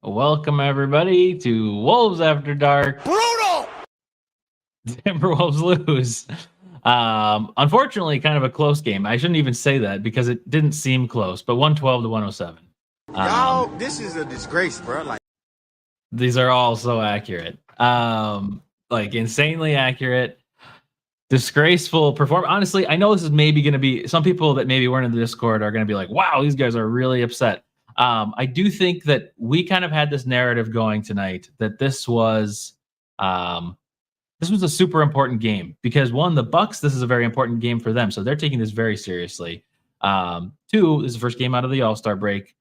Welcome everybody to Wolves After Dark. Brutal! Timberwolves lose. Unfortunately, kind of a close game. I shouldn't even say that because it didn't seem close, but 112 to 107. Y'all, this is a disgrace, bro. Like, these are all so accurate. Like insanely accurate. Disgraceful performance. Honestly, I know this is maybe going to be some people that maybe weren't in the Discord are going to be like, wow, these guys are really upset. I do think that we kind of had this narrative going tonight that this was a super important game because one, the Bucks, this is a very important game for them. So they're taking this very seriously. Two, this is the first game out of the All-Star break.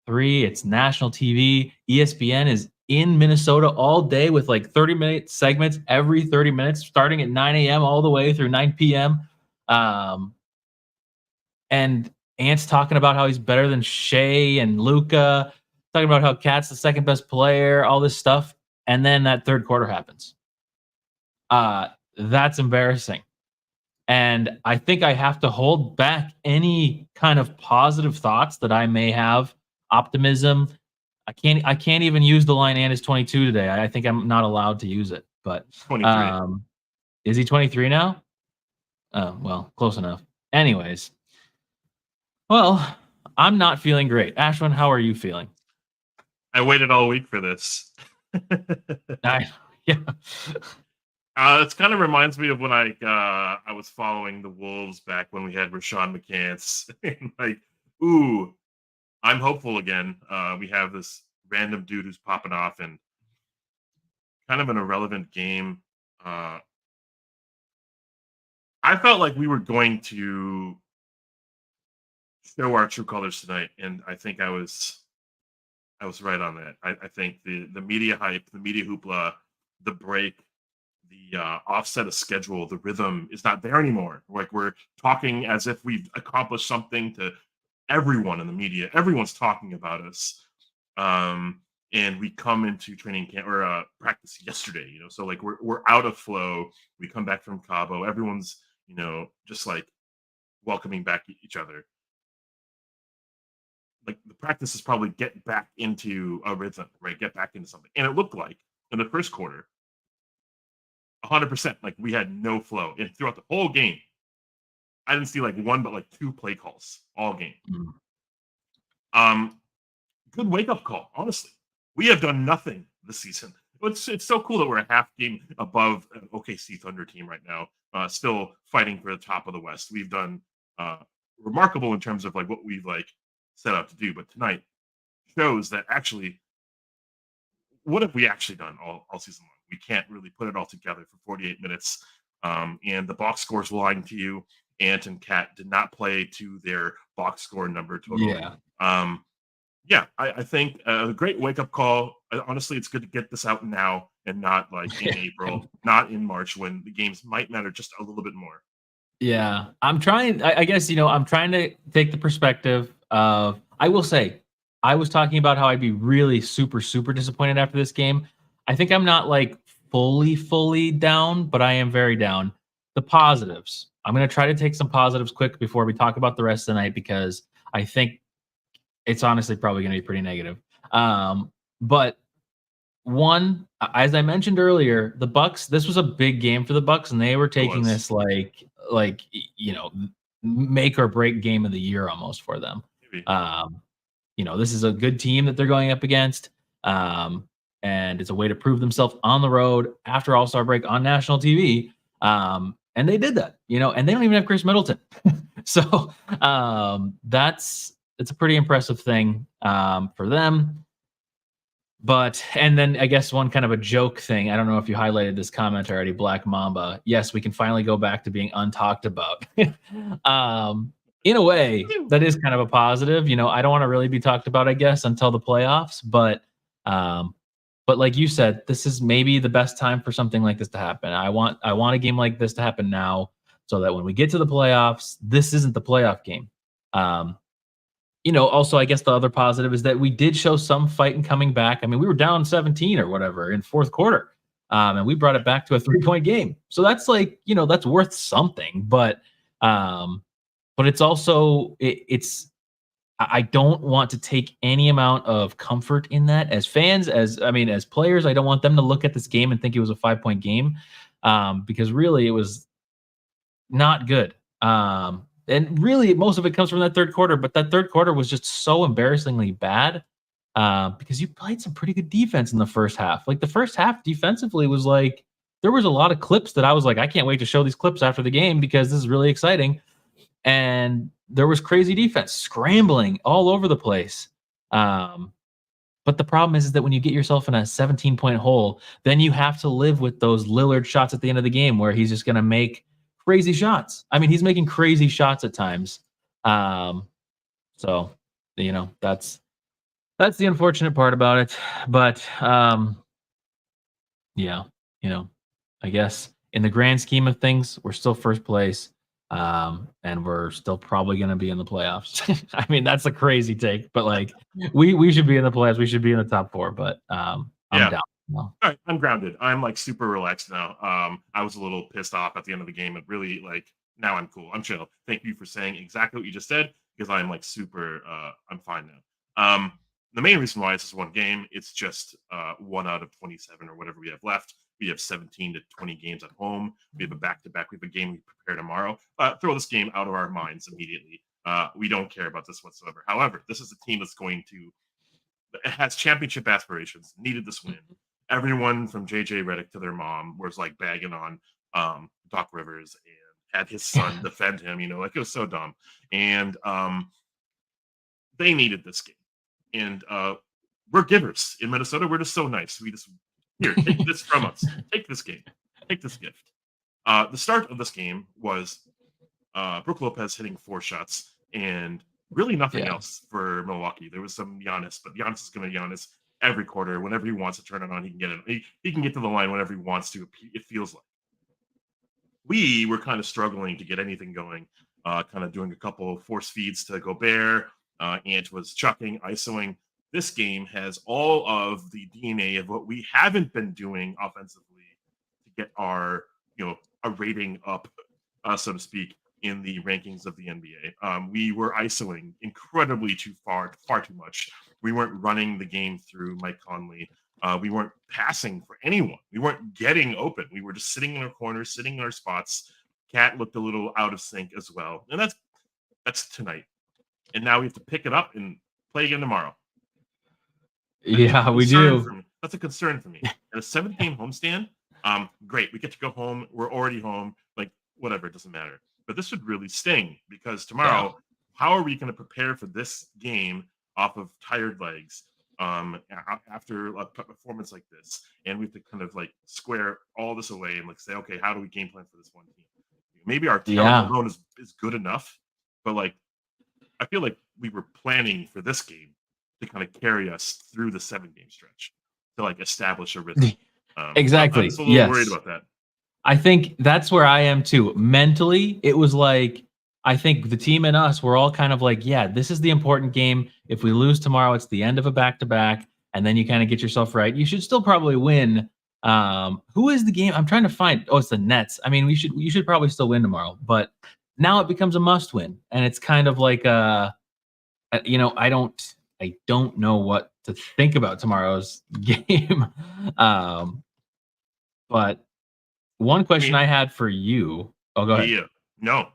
Three, it's national TV. ESPN is in Minnesota all day with like 30-minute segments every 30 minutes, starting at 9 a.m. all the way through 9 p.m. And Ant's talking about how he's better than Shea and Luka, talking about how Cat's the second best player, all this stuff. And then that third quarter happens. That's embarrassing. And I think I have to hold back any kind of positive thoughts that I may have, optimism. I can't even use the line Ant is 22 today. I think I'm not allowed to use it. But 23. Is he 23 now? Oh, well, close enough. Anyways. Well, I'm not feeling great. Ashwin, how are you feeling? I waited all week for this. Yeah. It kind of reminds me of when I was following the Wolves back when we had Rashawn McCants. And like, ooh, I'm hopeful again. We have this random dude who's popping off and kind of an irrelevant game. I felt like we were going to show our true colors tonight, and I think I was right on that. I think the media hype, the media hoopla, the break, the offset of schedule, the rhythm is not there anymore. Like we're talking as if we've accomplished something to everyone in the media. Everyone's talking about us. And we come into training camp or practice yesterday, so like we're out of flow. We come back from Cabo. Everyone's, just like welcoming back each other. Like the practice is probably get back into a rhythm, right? Get back into something. And it looked like in the first quarter, 100%, like we had no flow. And throughout the whole game, I didn't see like one, but like two play calls all game. Good wake-up call, honestly. We have done nothing this season. It's so cool that we're a half game above an OKC Thunder team right now, still fighting for the top of the West. We've done remarkable in terms of like what we've like set out to do, but tonight shows that actually, what have we actually done all season long? We can't really put it all together for 48 minutes, and the box scores lying to you. Ant and Cat did not play to their box score number total. I think a great wake-up call. Honestly, it's good to get this out now and not like in April, not in March when the games might matter just a little bit more. Yeah, I'm trying. I guess, I'm trying to take the perspective of, I will say, I was talking about how I'd be really super, super disappointed after this game. I think I'm not like fully down, but I am very down. The positives. I'm going to try to take some positives quick before we talk about the rest of the night because I think it's honestly probably going to be pretty negative. But one, as I mentioned earlier, the Bucks, this was a big game for the Bucks, and they were taking this like make or break game of the year almost for them. This is a good team that they're going up against, and it's a way to prove themselves on the road after All-Star break on national TV. And they did that, and they don't even have Chris Middleton. So it's a pretty impressive thing for them. But, and then I guess one kind of a joke thing. I don't know if you highlighted this comment already, Black Mamba. Yes, we can finally go back to being untalked about. In a way, that is kind of a positive. I don't want to really be talked about, I guess, until the playoffs. But like you said, this is maybe the best time for something like this to happen. I want a game like this to happen now, so that when we get to the playoffs, this isn't the playoff game. Also, I guess the other positive is that we did show some fight in coming back. I mean, we were down 17 or whatever in fourth quarter, and we brought it back to a 3-point game. So that's like, that's worth something. But it's also it's I don't want to take any amount of comfort in that as fans, as players. I don't want them to look at this game and think it was a 5-point game, because really it was not good. And really most of it comes from that third quarter, but that third quarter was just so embarrassingly bad, because you played some pretty good defense in the first half. Like the first half defensively was like, there was a lot of clips that I was like, I can't wait to show these clips after the game because this is really exciting. And there was crazy defense scrambling all over the place. But the problem is that when you get yourself in a 17-point hole, then you have to live with those Lillard shots at the end of the game where he's just going to make crazy shots. I mean, he's making crazy shots at times. So, that's the unfortunate part about it. But yeah, I guess in the grand scheme of things, we're still first place. And we're still probably going to be in the playoffs. I mean, that's a crazy take, but like we should be in the playoffs. We should be in the top 4, but I'm down. No. All right, I'm grounded. I'm like super relaxed now. I was a little pissed off at the end of the game. It really now I'm cool. I'm chill. Thank you for saying exactly what you just said because I'm like super. I'm fine now. The main reason why this is one game, it's just 1 out of 27 or whatever we have left. We have 17 to 20 games at home. We have a back-to-back. We have a game we prepare tomorrow. Throw this game out of our minds immediately. We don't care about this whatsoever. However, this is a team that's it has championship aspirations, needed this win. Everyone from JJ Redick to their mom was like bagging on Doc Rivers and had his son defend him, it was so dumb. And they needed this game. And we're givers in Minnesota. We're just so nice. We just, here, take this from us. Take this game. Take this gift. The start of this game was Brook Lopez hitting 4 shots and really nothing else for Milwaukee. There was some Giannis, but Giannis is going to Giannis every quarter. Whenever he wants to turn it on, he can get it. He can get to the line whenever he wants to, it feels like. We were kind of struggling to get anything going, kind of doing a couple of force feeds to Gobert. Ant was chucking, isoing. This game has all of the DNA of what we haven't been doing offensively to get our, a rating up, so to speak, in the rankings of the NBA. We were isoing incredibly far too much. We weren't running the game through Mike Conley. We weren't passing for anyone. We weren't getting open. We were just sitting in our corners, sitting in our spots. Cat looked a little out of sync as well. And that's tonight. And now we have to pick it up and play again tomorrow. Yeah, we do. That's a concern for me. And a 7-game homestand, great. We get to go home. We're already home. Like, whatever, it doesn't matter. But this would really sting because tomorrow, how are we going to prepare for this game off of tired legs after a performance like this? And we have to kind of like square all this away and like say, okay, how do we game plan for this one team? Maybe our talent alone is good enough, but like, I feel like we were planning for this game to kind of carry us through the 7-game stretch to like establish a rhythm. Exactly. I'm a little worried about that. I think that's where I am too. Mentally, it was like, I think the team and us were all kind of like, yeah, this is the important game. If we lose tomorrow, it's the end of a back-to-back, and then you kind of get yourself right. You should still probably win. Who is the game? I'm trying to find. Oh, it's the Nets. I mean, you should probably still win tomorrow, but now it becomes a must-win, and it's kind of like I don't know what to think about tomorrow's game. But one question I had for you. Oh, go ahead. Yeah. No.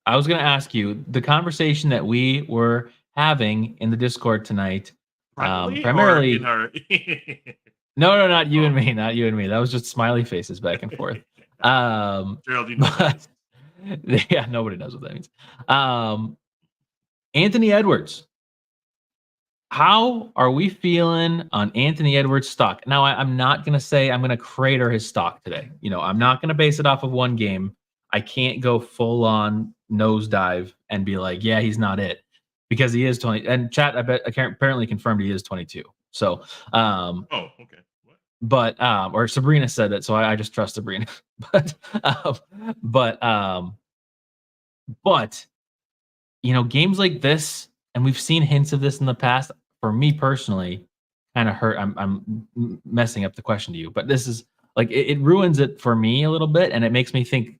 I was going to ask you the conversation that we were having in the Discord tonight. Primarily. No, not you and me. Not you and me. That was just smiley faces back and forth. Gerald, you know yeah, nobody knows what that means. Anthony Edwards. How are we feeling on Anthony Edwards' stock? Now, I'm not going to say I'm going to crater his stock today. I'm not going to base it off of one game. I can't go full on nosedive and be like, yeah, he's not it, because he is 20. And chat, apparently confirmed he is 22. So, okay. What? But or Sabrina said that, so I just trust Sabrina. but games like this, and we've seen hints of this in the past. For me personally, kind of hurt. I'm messing up the question to you, but this is like it ruins it for me a little bit, and it makes me think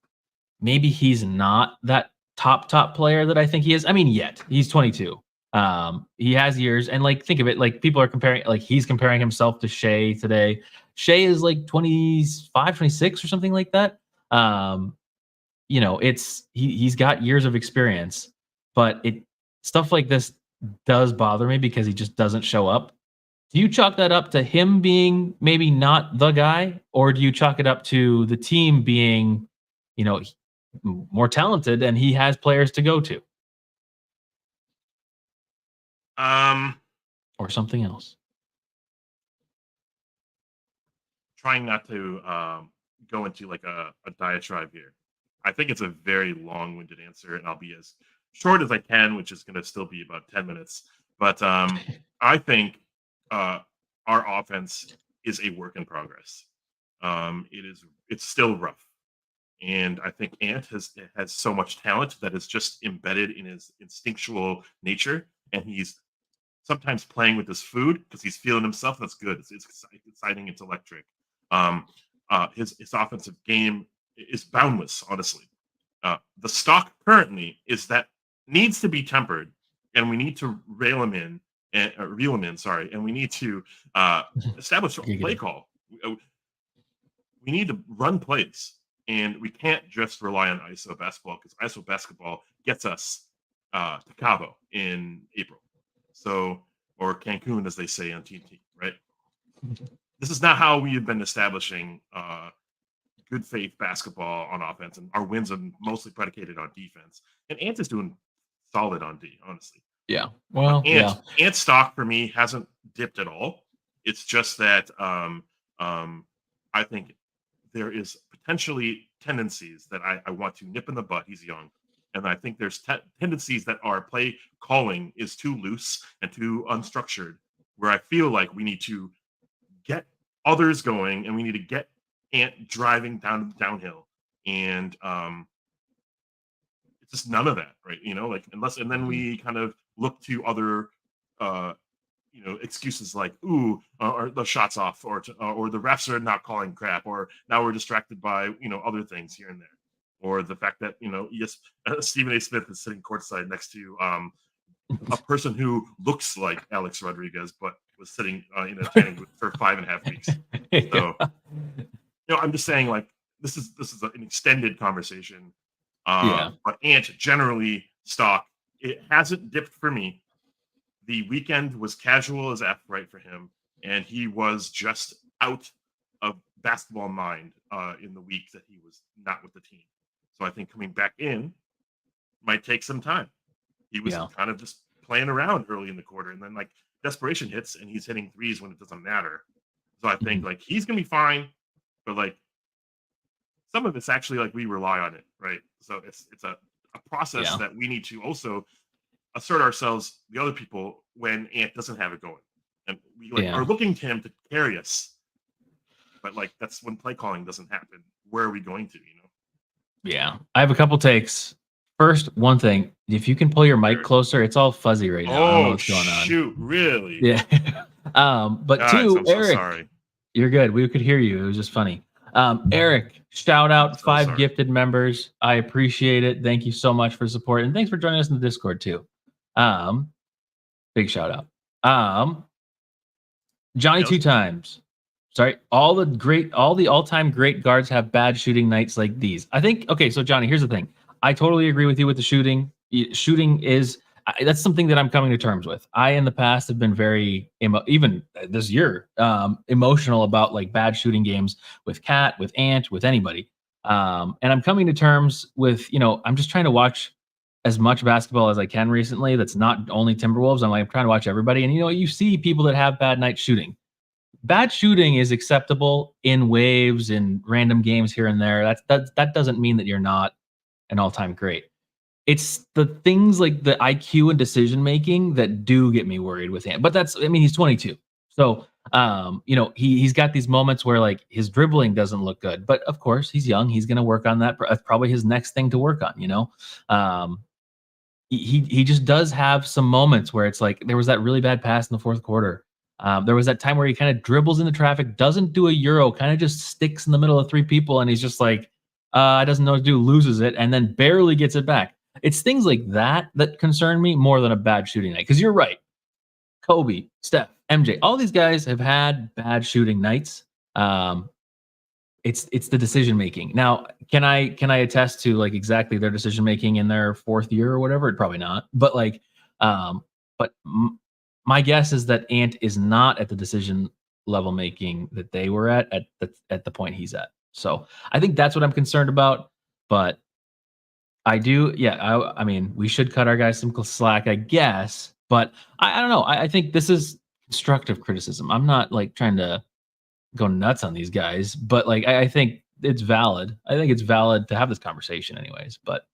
maybe he's not that top player that I think he is. I mean, yet he's 22. He has years, and like think of it, like people are comparing, like he's comparing himself to Shea today. Shea is like 25, 26 or something like that. He's got years of experience, but stuff like this does bother me because he just doesn't show up. Do you chalk that up to him being maybe not the guy, or do you chalk it up to the team being, you know, more talented and he has players to go to, Um, or something else? Trying not to go into like a diatribe here. I think it's a very long-winded answer, and I'll be as short as I can, which is going to still be about 10 minutes. But I think our offense is a work in progress. It's still rough, and I think Ant has so much talent that is just embedded in his instinctual nature, and he's sometimes playing with his food because he's feeling himself. That's good. It's exciting. It's electric. His offensive game is boundless. Honestly, the stock currently is that needs to be tempered, and we need to reel him in and reel him in. Sorry, and we need to establish a play call. We need to run plays, and we can't just rely on ISO basketball because ISO basketball gets us to Cabo in April. So, or Cancun, as they say on TNT, right? This is not how we have been establishing good faith basketball on offense, and our wins are mostly predicated on defense. And Ant is doing solid on D, honestly. Yeah. Well, Ant's stock for me hasn't dipped at all. It's just that I think there is potentially tendencies that I want to nip in the butt. He's young. And I think there's tendencies that our play calling is too loose and too unstructured, where I feel like we need to get others going and we need to get Ant driving downhill. And it's just none of that, right? And then we kind of look to other excuses like, or the shots off, or the refs are not calling crap, or now we're distracted by, other things here and there. Or the fact that, Stephen A. Smith is sitting courtside next to a person who looks like Alex Rodriguez, but was sitting in a training booth for 5.5 weeks. So, I'm just saying, like, this is an extended conversation. But Ant generally stock, it hasn't dipped for me. The weekend was casual as F, right, for him, and he was just out of basketball mind in the week that he was not with the team. So I think coming back in might take some time. He was kind of just playing around early in the quarter, and then like desperation hits, and he's hitting threes when it doesn't matter. So I think like he's gonna be fine, but like some of it's actually like we rely on it, right? So it's a process that we need to also assert ourselves, the other people, when Ant doesn't have it going, and we are looking to him to carry us. But like that's when play calling doesn't happen. Where are we going to? Yeah, I have a couple takes. First, one thing, if you can pull your mic closer, it's all fuzzy right now. I don't know what's going on. Shoot, really? Yeah. But Guys, two, I'm so Eric, sorry. You're good. We could hear you. It was just funny. Eric, shout out 5 gifted members. I appreciate it. Thank you so much for support, and thanks for joining us in the Discord too. Big shout out. Johnny 2 times. Sorry, all the all-time great guards have bad shooting nights like these. I think, okay, so Johnny, here's the thing. I totally agree with you with the shooting. Shooting is, that's something that I'm coming to terms with. I, in the past, have been very, even this year, emotional about like bad shooting games with Cat, with Ant, with anybody. And I'm coming to terms with, I'm just trying to watch as much basketball as I can recently. That's not only Timberwolves. I'm trying to watch everybody. And, you see people that have bad nights shooting. Bad shooting is acceptable in waves and random games here and there. That doesn't mean that you're not an all-time great. It's the things like the IQ and decision making that do get me worried with him. But he's 22. So, he's got these moments where like his dribbling doesn't look good. But of course, he's young. He's going to work on that. That's probably his next thing to work on, He just does have some moments where it's like there was that really bad pass in the fourth quarter. There was that time where he kind of dribbles into traffic, doesn't do a Euro, kind of just sticks in the middle of 3 people, and he's just like, doesn't know what to do, loses it, and then barely gets it back. It's things like that that concern me more than a bad shooting night. Because you're right, Kobe, Steph, MJ, all these guys have had bad shooting nights. It's the decision making. Now, can I attest to like exactly their decision making in their fourth year or whatever? Probably not. But like, but my guess is that Ant is not at the decision level making that they were at the point he's at. So I think that's what I'm concerned about. But I do, yeah. I mean, we should cut our guys some slack, I guess. But I don't know. I think this is constructive criticism. I'm not like trying to go nuts on these guys, but like I think it's valid. I think it's valid to have this conversation, anyways. But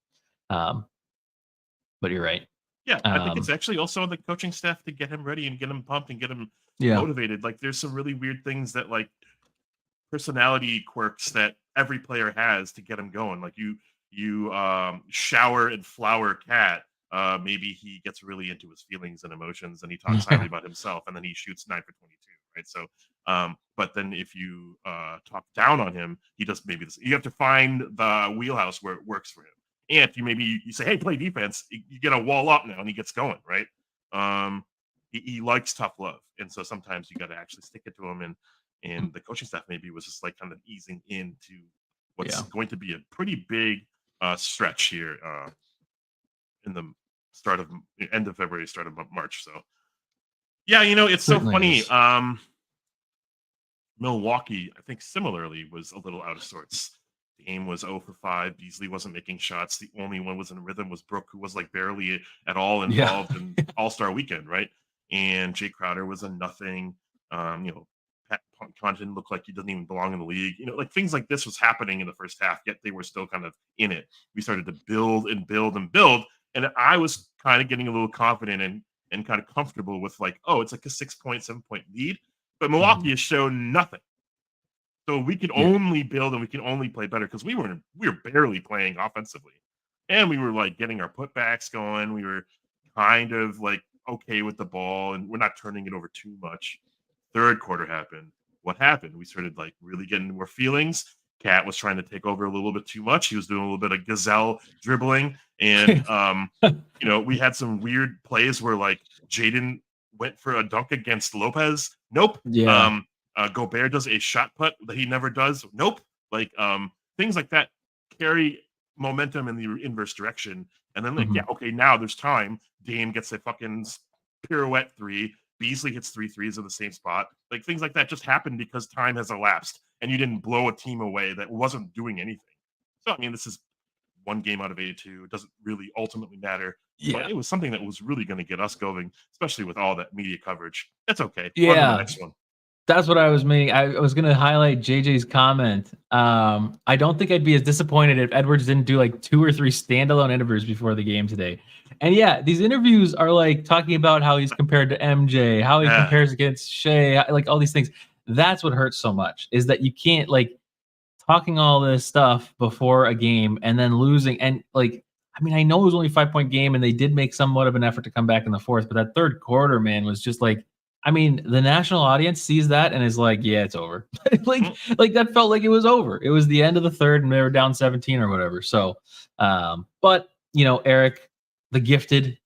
you're right. Yeah, I think it's actually also on the coaching staff to get him ready and get him pumped and get him motivated. Like, there's some really weird things that like personality quirks that every player has to get him going. Like you shower and flower Cat. Maybe he gets really into his feelings and emotions, and he talks highly about himself, and then he shoots 9 for 22. Right. So, but then if you talk down on him, he does maybe this. You have to find the wheelhouse where it works for him. And if you say, hey, play defense, you get a wall up now, and he gets going. Right. He likes tough love, and so sometimes you got to actually stick it to him. And the coaching staff maybe was just like kind of easing into what's going to be a pretty big stretch here in the end of February, start of March. So. Yeah, it's so funny. Milwaukee, I think similarly, was a little out of sorts. Dame was 0 for 5. Beasley wasn't making shots. The only one was in rhythm was Brooke, who was like barely at all involved in All-Star Weekend, right? And Jay Crowder was a nothing. Pat Connaughton looked like he doesn't even belong in the league. Like things like this was happening in the first half, yet they were still kind of in it. We started to build and build and build, and I was kind of getting a little confident and kind of comfortable with like, oh, it's like a 7-point lead. But Milwaukee has shown nothing. So we can only build and we can only play better because we were barely playing offensively. And we were like getting our putbacks going. We were kind of like okay with the ball, and we're not turning it over too much. Third quarter happened. What happened? We started like really getting more feelings. Cat was trying to take over a little bit too much. He was doing a little bit of gazelle dribbling. And, we had some weird plays where like Jaden went for a dunk against Lopez. Nope. Yeah. Gobert does a shot put that he never does. Nope. Like things like that carry momentum in the inverse direction. And then like, okay, now there's time. Dame gets a fucking pirouette 3. Beasley hits 3 threes in the same spot. Like things like that just happen because time has elapsed and you didn't blow a team away that wasn't doing anything. So, I mean, this is one game out of 82. It doesn't really ultimately matter. Yeah. But it was something that was really going to get us going, especially with all that media coverage. That's okay. Yeah. On to the next one. That's what I was meaning. I was going to highlight JJ's comment. I don't think I'd be as disappointed if Edwards didn't do like 2 or 3 standalone interviews before the game today. And yeah, these interviews are like talking about how he's compared to MJ, how he compares against Shea, like all these things. That's what hurts so much, is that you can't like talking all this stuff before a game and then losing. And like, I mean, I know it was only a 5-point game and they did make somewhat of an effort to come back in the fourth, but that third quarter, man, was just like, I mean, the national audience sees that and is like, yeah, it's over. like that felt like it was over. It was the end of the third and they were down 17 or whatever. So, but Eric, the gifted,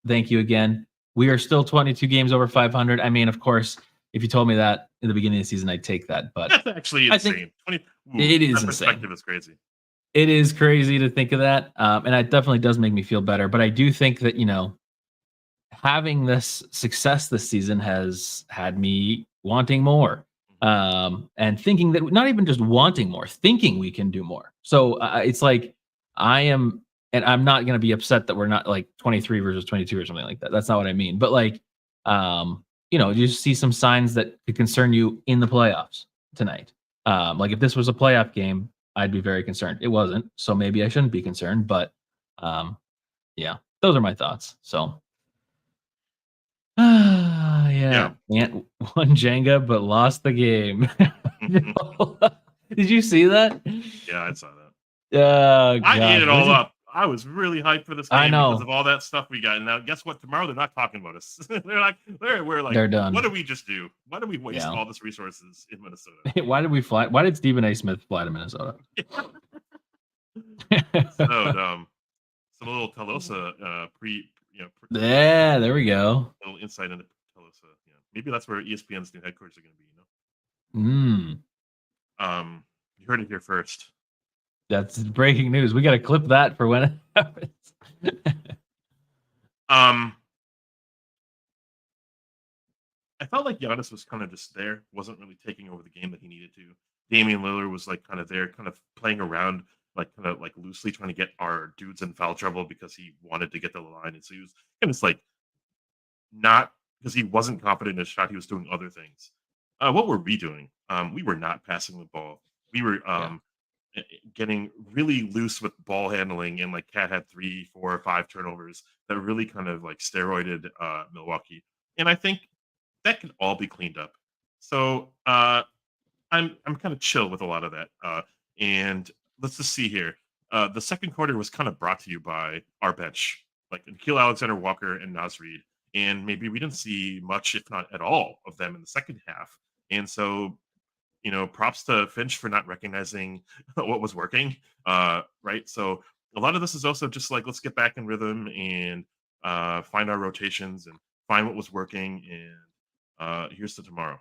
thank you again. We are still 22 games over 500. I mean, of course, if you told me that in the beginning of the season, I'd take that. But that's actually insane. It is insane. Perspective is crazy. It is crazy to think of that. And it definitely does make me feel better. But I do think that, having this success this season has had me wanting more. And thinking that, not even just wanting more, thinking we can do more. So it's like and I'm not going to be upset that we're not like 23 versus 22 or something like that. That's not what I mean. But like, you see some signs that could concern you in the playoffs tonight. Like if this was a playoff game, I'd be very concerned. It wasn't, so maybe I shouldn't be concerned. But yeah, those are my thoughts. So yeah. Ant won Jenga but lost the game. Did you see that? Yeah, I saw that. I ate it all up. I was really hyped for this game because of all that stuff we got. And now, guess what? Tomorrow they're not talking about us. We're like, they're done. What did we just do? Why did we waste all this resources in Minnesota? Why did we fly? Why did Stephen A. Smith fly to Minnesota? So dumb. Some little Telosa Yeah, there we go. little insight into Telosa. Yeah, maybe that's where ESPN's new headquarters are going to be. You heard it here first. That's breaking news. We got to clip that for when it happens. I felt like Giannis was kind of just there, wasn't really taking over the game that he needed to. Damian Lillard was like kind of there, kind of playing around, like kind of like loosely trying to get our dudes in foul trouble because he wanted to get to the line. And so he was kind of like not because he wasn't confident in his shot, he was doing other things. What were we doing? We were not passing the ball. We were getting really loose with ball handling, and like Cat had 3, 4, 5 turnovers that really kind of like steroided Milwaukee. And I think that can all be cleaned up. So I'm kind of chill with a lot of that. And let's just see here. The second quarter was kind of brought to you by our bench, like Nikhil Alexander Walker and Naz Reid. And maybe we didn't see much, if not at all, of them in the second half. And so, props to Finch for not recognizing what was working. Right. So a lot of this is also just like, let's get back in rhythm and find our rotations and find what was working. And here's to tomorrow.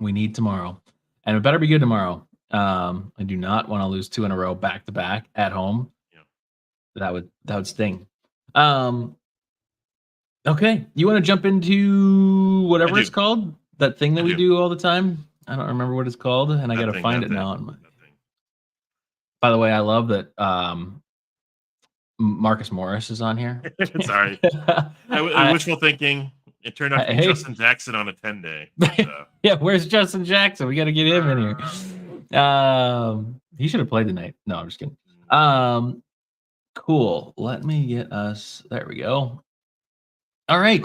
We need tomorrow, and it better be good tomorrow. I do not want to lose 2 in a row back to back at home. Yeah. That would sting. Okay, you want to jump into whatever it's called? That thing that we do all the time? I don't remember what it's called, and I got to find it now. By the way, I love that Marcus Morris is on here. Sorry. Wishful thinking. It turned out to be Justin Jackson on a 10-day. Yeah, where's Justin Jackson? We got to get him in here. He should have played tonight. No, I'm just kidding. Cool. Let me get us. There we go. All right.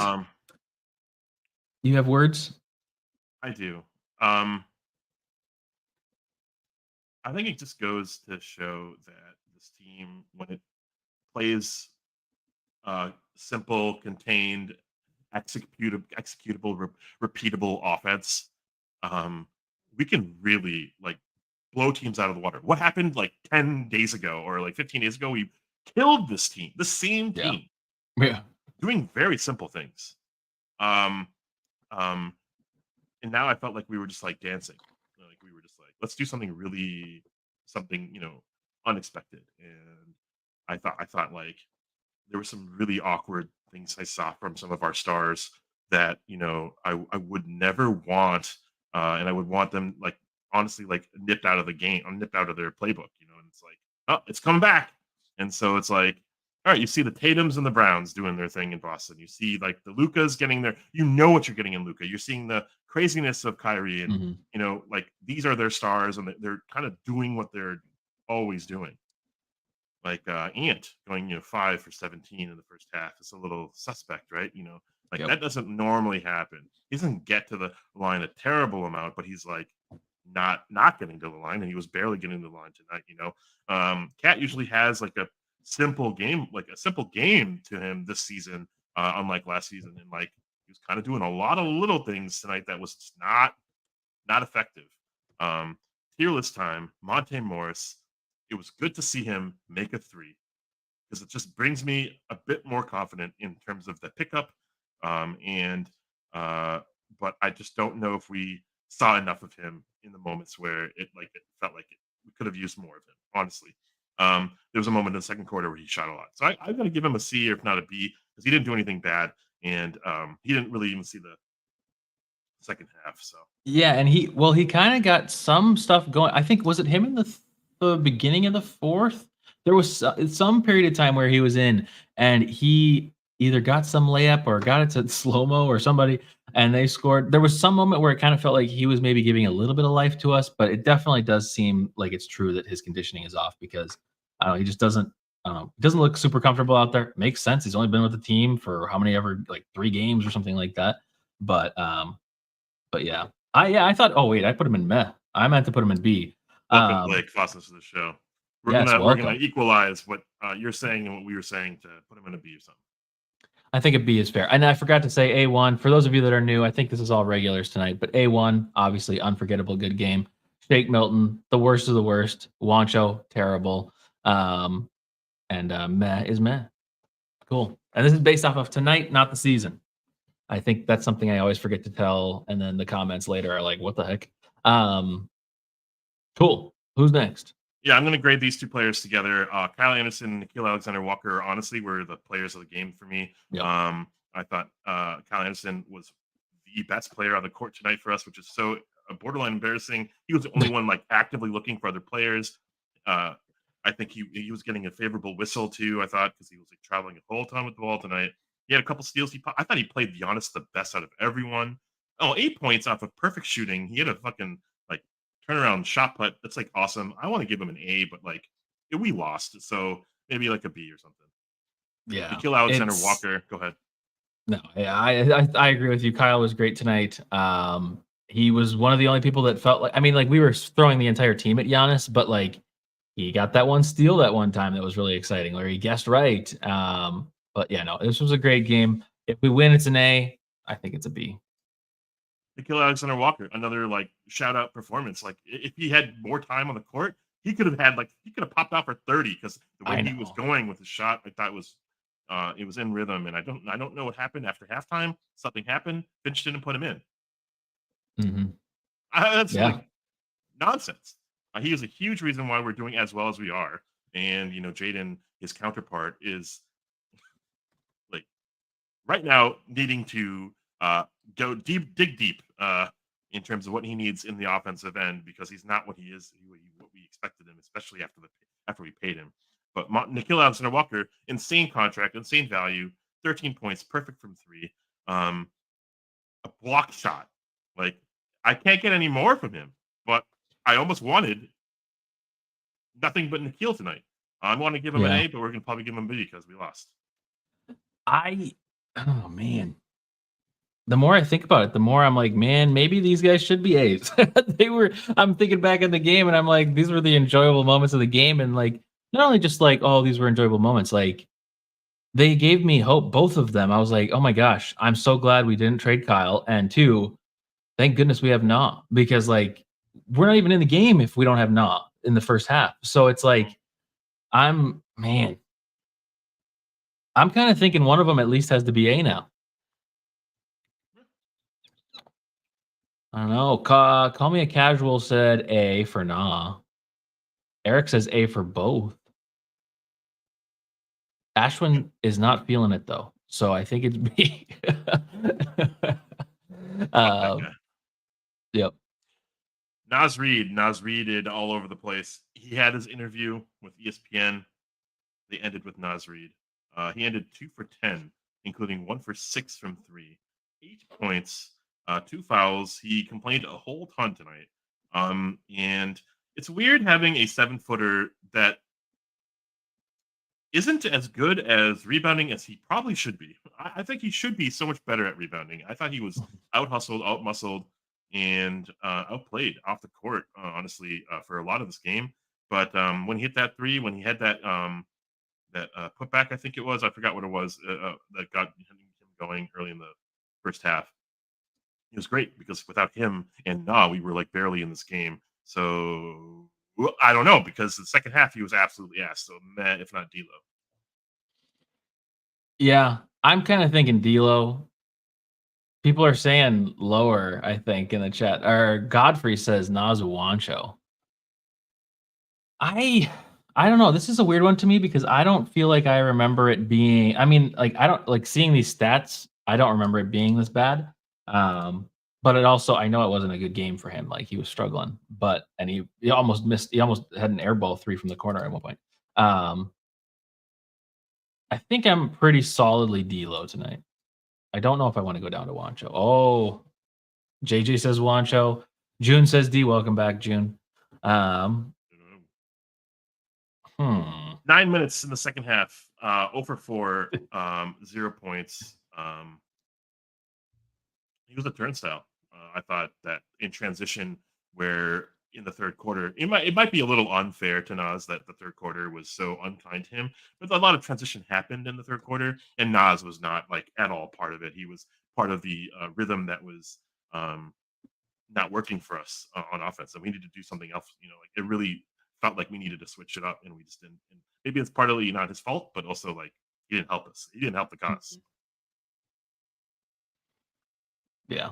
You have words? I do. I think it just goes to show that this team, when it plays simple, contained, executable, repeatable offense, we can really like blow teams out of the water. What happened like 10 days ago or like 15 days ago? We killed this team, the same team. Yeah. Doing very simple things. And now I felt like we were just like dancing. Like we were just like, let's do something unexpected. And I thought like there were some really awkward things I saw from some of our stars that, I would never want, and I would want them like honestly like nipped out of the game, or nipped out of their playbook, and it's like, oh, it's coming back. And so it's like, all right, you see the Tatums and the Browns doing their thing in Boston. You see like the Lukas getting there. You know what you're getting in Luka. You're seeing the craziness of Kyrie, and like these are their stars, and they're kind of doing what they're always doing. Like Ant going 5 for 17 in the first half is a little suspect, right? That doesn't normally happen. He doesn't get to the line a terrible amount, but he's like not getting to the line, and he was barely getting to the line tonight. Cat usually has like a simple game to him this season, unlike last season, and like he was kind of doing a lot of little things tonight that was just not effective. Tier list time, Monte Morris. It was good to see him make a 3 because it just brings me a bit more confident in terms of the pickup. But I just don't know if we saw enough of him in the moments where it felt like we could have used more of him, honestly. There was a moment in the second quarter where he shot a lot. So I'm going to give him a C, or if not a B, because he didn't do anything bad. And he didn't really even see the second half. So yeah, and he kind of got some stuff going. I think, was it him in the beginning of the fourth? There was some period of time where he was in, and he either got some layup or got it to slow-mo or somebody, and they scored. There was some moment where it kind of felt like he was maybe giving a little bit of life to us, but it definitely does seem like it's true that his conditioning is off, because I don't know, he just doesn't look super comfortable out there. Makes sense. He's only been with the team for how many ever, like 3 games or something like that. But yeah. I thought, oh wait, I put him in meh. I meant to put him in B. Welcome, Blake Fossins, to the show. We're gonna equalize what you're saying and what we were saying to put him in a B or something. I think a B is fair. And I forgot to say A1. For those of you that are new, I think this is all regulars tonight, but A1, obviously unforgettable good game. Shake Milton, the worst of the worst. Wancho, terrible. and meh is meh. Cool. And this is based off of tonight, not the season. I think that's something I always forget to tell, and then the comments later are like, "What the heck?" Cool. Who's next? Yeah, I'm going to grade these two players together. Kyle Anderson and Nikhil Alexander-Walker, honestly, were the players of the game for me. Yep. I thought Kyle Anderson was the best player on the court tonight for us, which is so borderline embarrassing. He was the only one like actively looking for other players. I think he was getting a favorable whistle too. I thought because he was like traveling a whole ton with the ball tonight. He had a couple steals. I thought he played Giannis the best out of everyone. Oh, 8 points off of perfect shooting. He had a fucking like turnaround shot put. That's like awesome. I want to give him an A, but like we lost, so maybe like a B or something. Yeah. Nikhil Alexander-Walker, go ahead. No, yeah, I agree with you. Kyle was great tonight. He was one of the only people that felt like, I mean, like we were throwing the entire team at Giannis, but like he got that one steal that one time that was really exciting, or he guessed right. But yeah, no, this was a great game. If we win, it's an A. I think it's a B. Nikhil Alexander-Walker, another like shout out performance. Like if he had more time on the court, he could have popped out for 30 because the way he was going with his shot, I thought it was in rhythm. And I don't know what happened after halftime. Something happened. Finch didn't put him in. Mm-hmm. That's like nonsense. He is a huge reason why we're doing as well as we are. And Jaden, his counterpart, is like right now needing to dig deep in terms of what he needs in the offensive end because he's not what he is, what we expected him, especially after we paid him. But Nikhil Alexander-Walker, insane contract, insane value, 13 points, perfect from three, a block shot. Like I can't get any more from him, but I almost wanted nothing but Nikhil tonight. I want to give him an A, but we're gonna probably give him a B because we lost. Oh man. The more I think about it, the more I'm like, man, maybe these guys should be A's. I'm thinking back in the game and I'm like, these were the enjoyable moments of the game. And like, not only just like, oh, these were enjoyable moments, like they gave me hope, both of them. I was like, oh my gosh, I'm so glad we didn't trade Kyle. And two, thank goodness we have Na because like we're not even in the game if we don't have Na in the first half. So it's like, I'm kind of thinking one of them at least has to be A now. I don't know. Call me a casual said A for nah. Eric says A for both. Ashwin is not feeling it though, so I think it's B. Yep. Naz Reid all over the place. He had his interview with ESPN. They ended with Naz Reid. He ended 2 for 10, including 1 for 6 from 3, 8 points, 2 fouls. He complained a whole ton tonight. And it's weird having a 7-footer that isn't as good as rebounding as he probably should be. I think he should be so much better at rebounding. I thought he was out-hustled, out-muscled, and outplayed off the court, honestly, for a lot of this game. But when he hit that three, when he had that putback, I think it was, I forgot what it was, that got him going early in the first half. It was great because without him and we were like barely in this game. So I don't know because the second half he was absolutely ass. So meh, if not D'Lo. Yeah, I'm kind of thinking D'Lo. People are saying lower, I think, in the chat. Or Godfrey says Naz Juancho. I don't know. This is a weird one to me because I don't feel like I remember it being. I mean, like I don't like seeing these stats. I don't remember it being this bad. But it also, I know it wasn't a good game for him. Like he was struggling, and he almost missed. He almost had an air ball 3 from the corner at one point. I think I'm pretty solidly D'Lo tonight. I don't know if I want to go down to Juancho. Oh, JJ says Juancho. June says D. Welcome back, June. 9 minutes in the second half. 0 for 4, 0 points. He was a turnstile. I thought that in transition, where in the third quarter, it might be a little unfair to Nas that the third quarter was so unkind to him, but a lot of transition happened in the third quarter, and Nas was not like at all part of it. He was part of the rhythm that was not working for us on offense, and we need to do something else. Like it really felt like we needed to switch it up, and we just didn't. And maybe it's partly not his fault, but also like he didn't help us. He didn't help the cause. Yeah.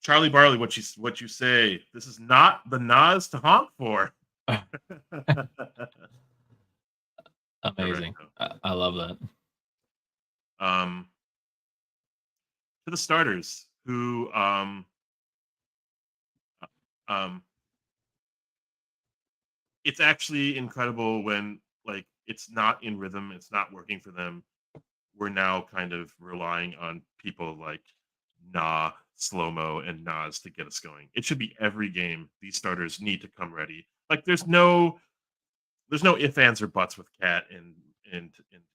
Charlie Barley, what you say? This is not the Nas to honk for. Amazing. I love that. To the starters who it's actually incredible when like it's not in rhythm, it's not working for them. We're now kind of relying on people like Nah, Slow Mo, and Nas to get us going. It should be every game. These starters need to come ready. Like there's no ifs, ands, or buts with Cat and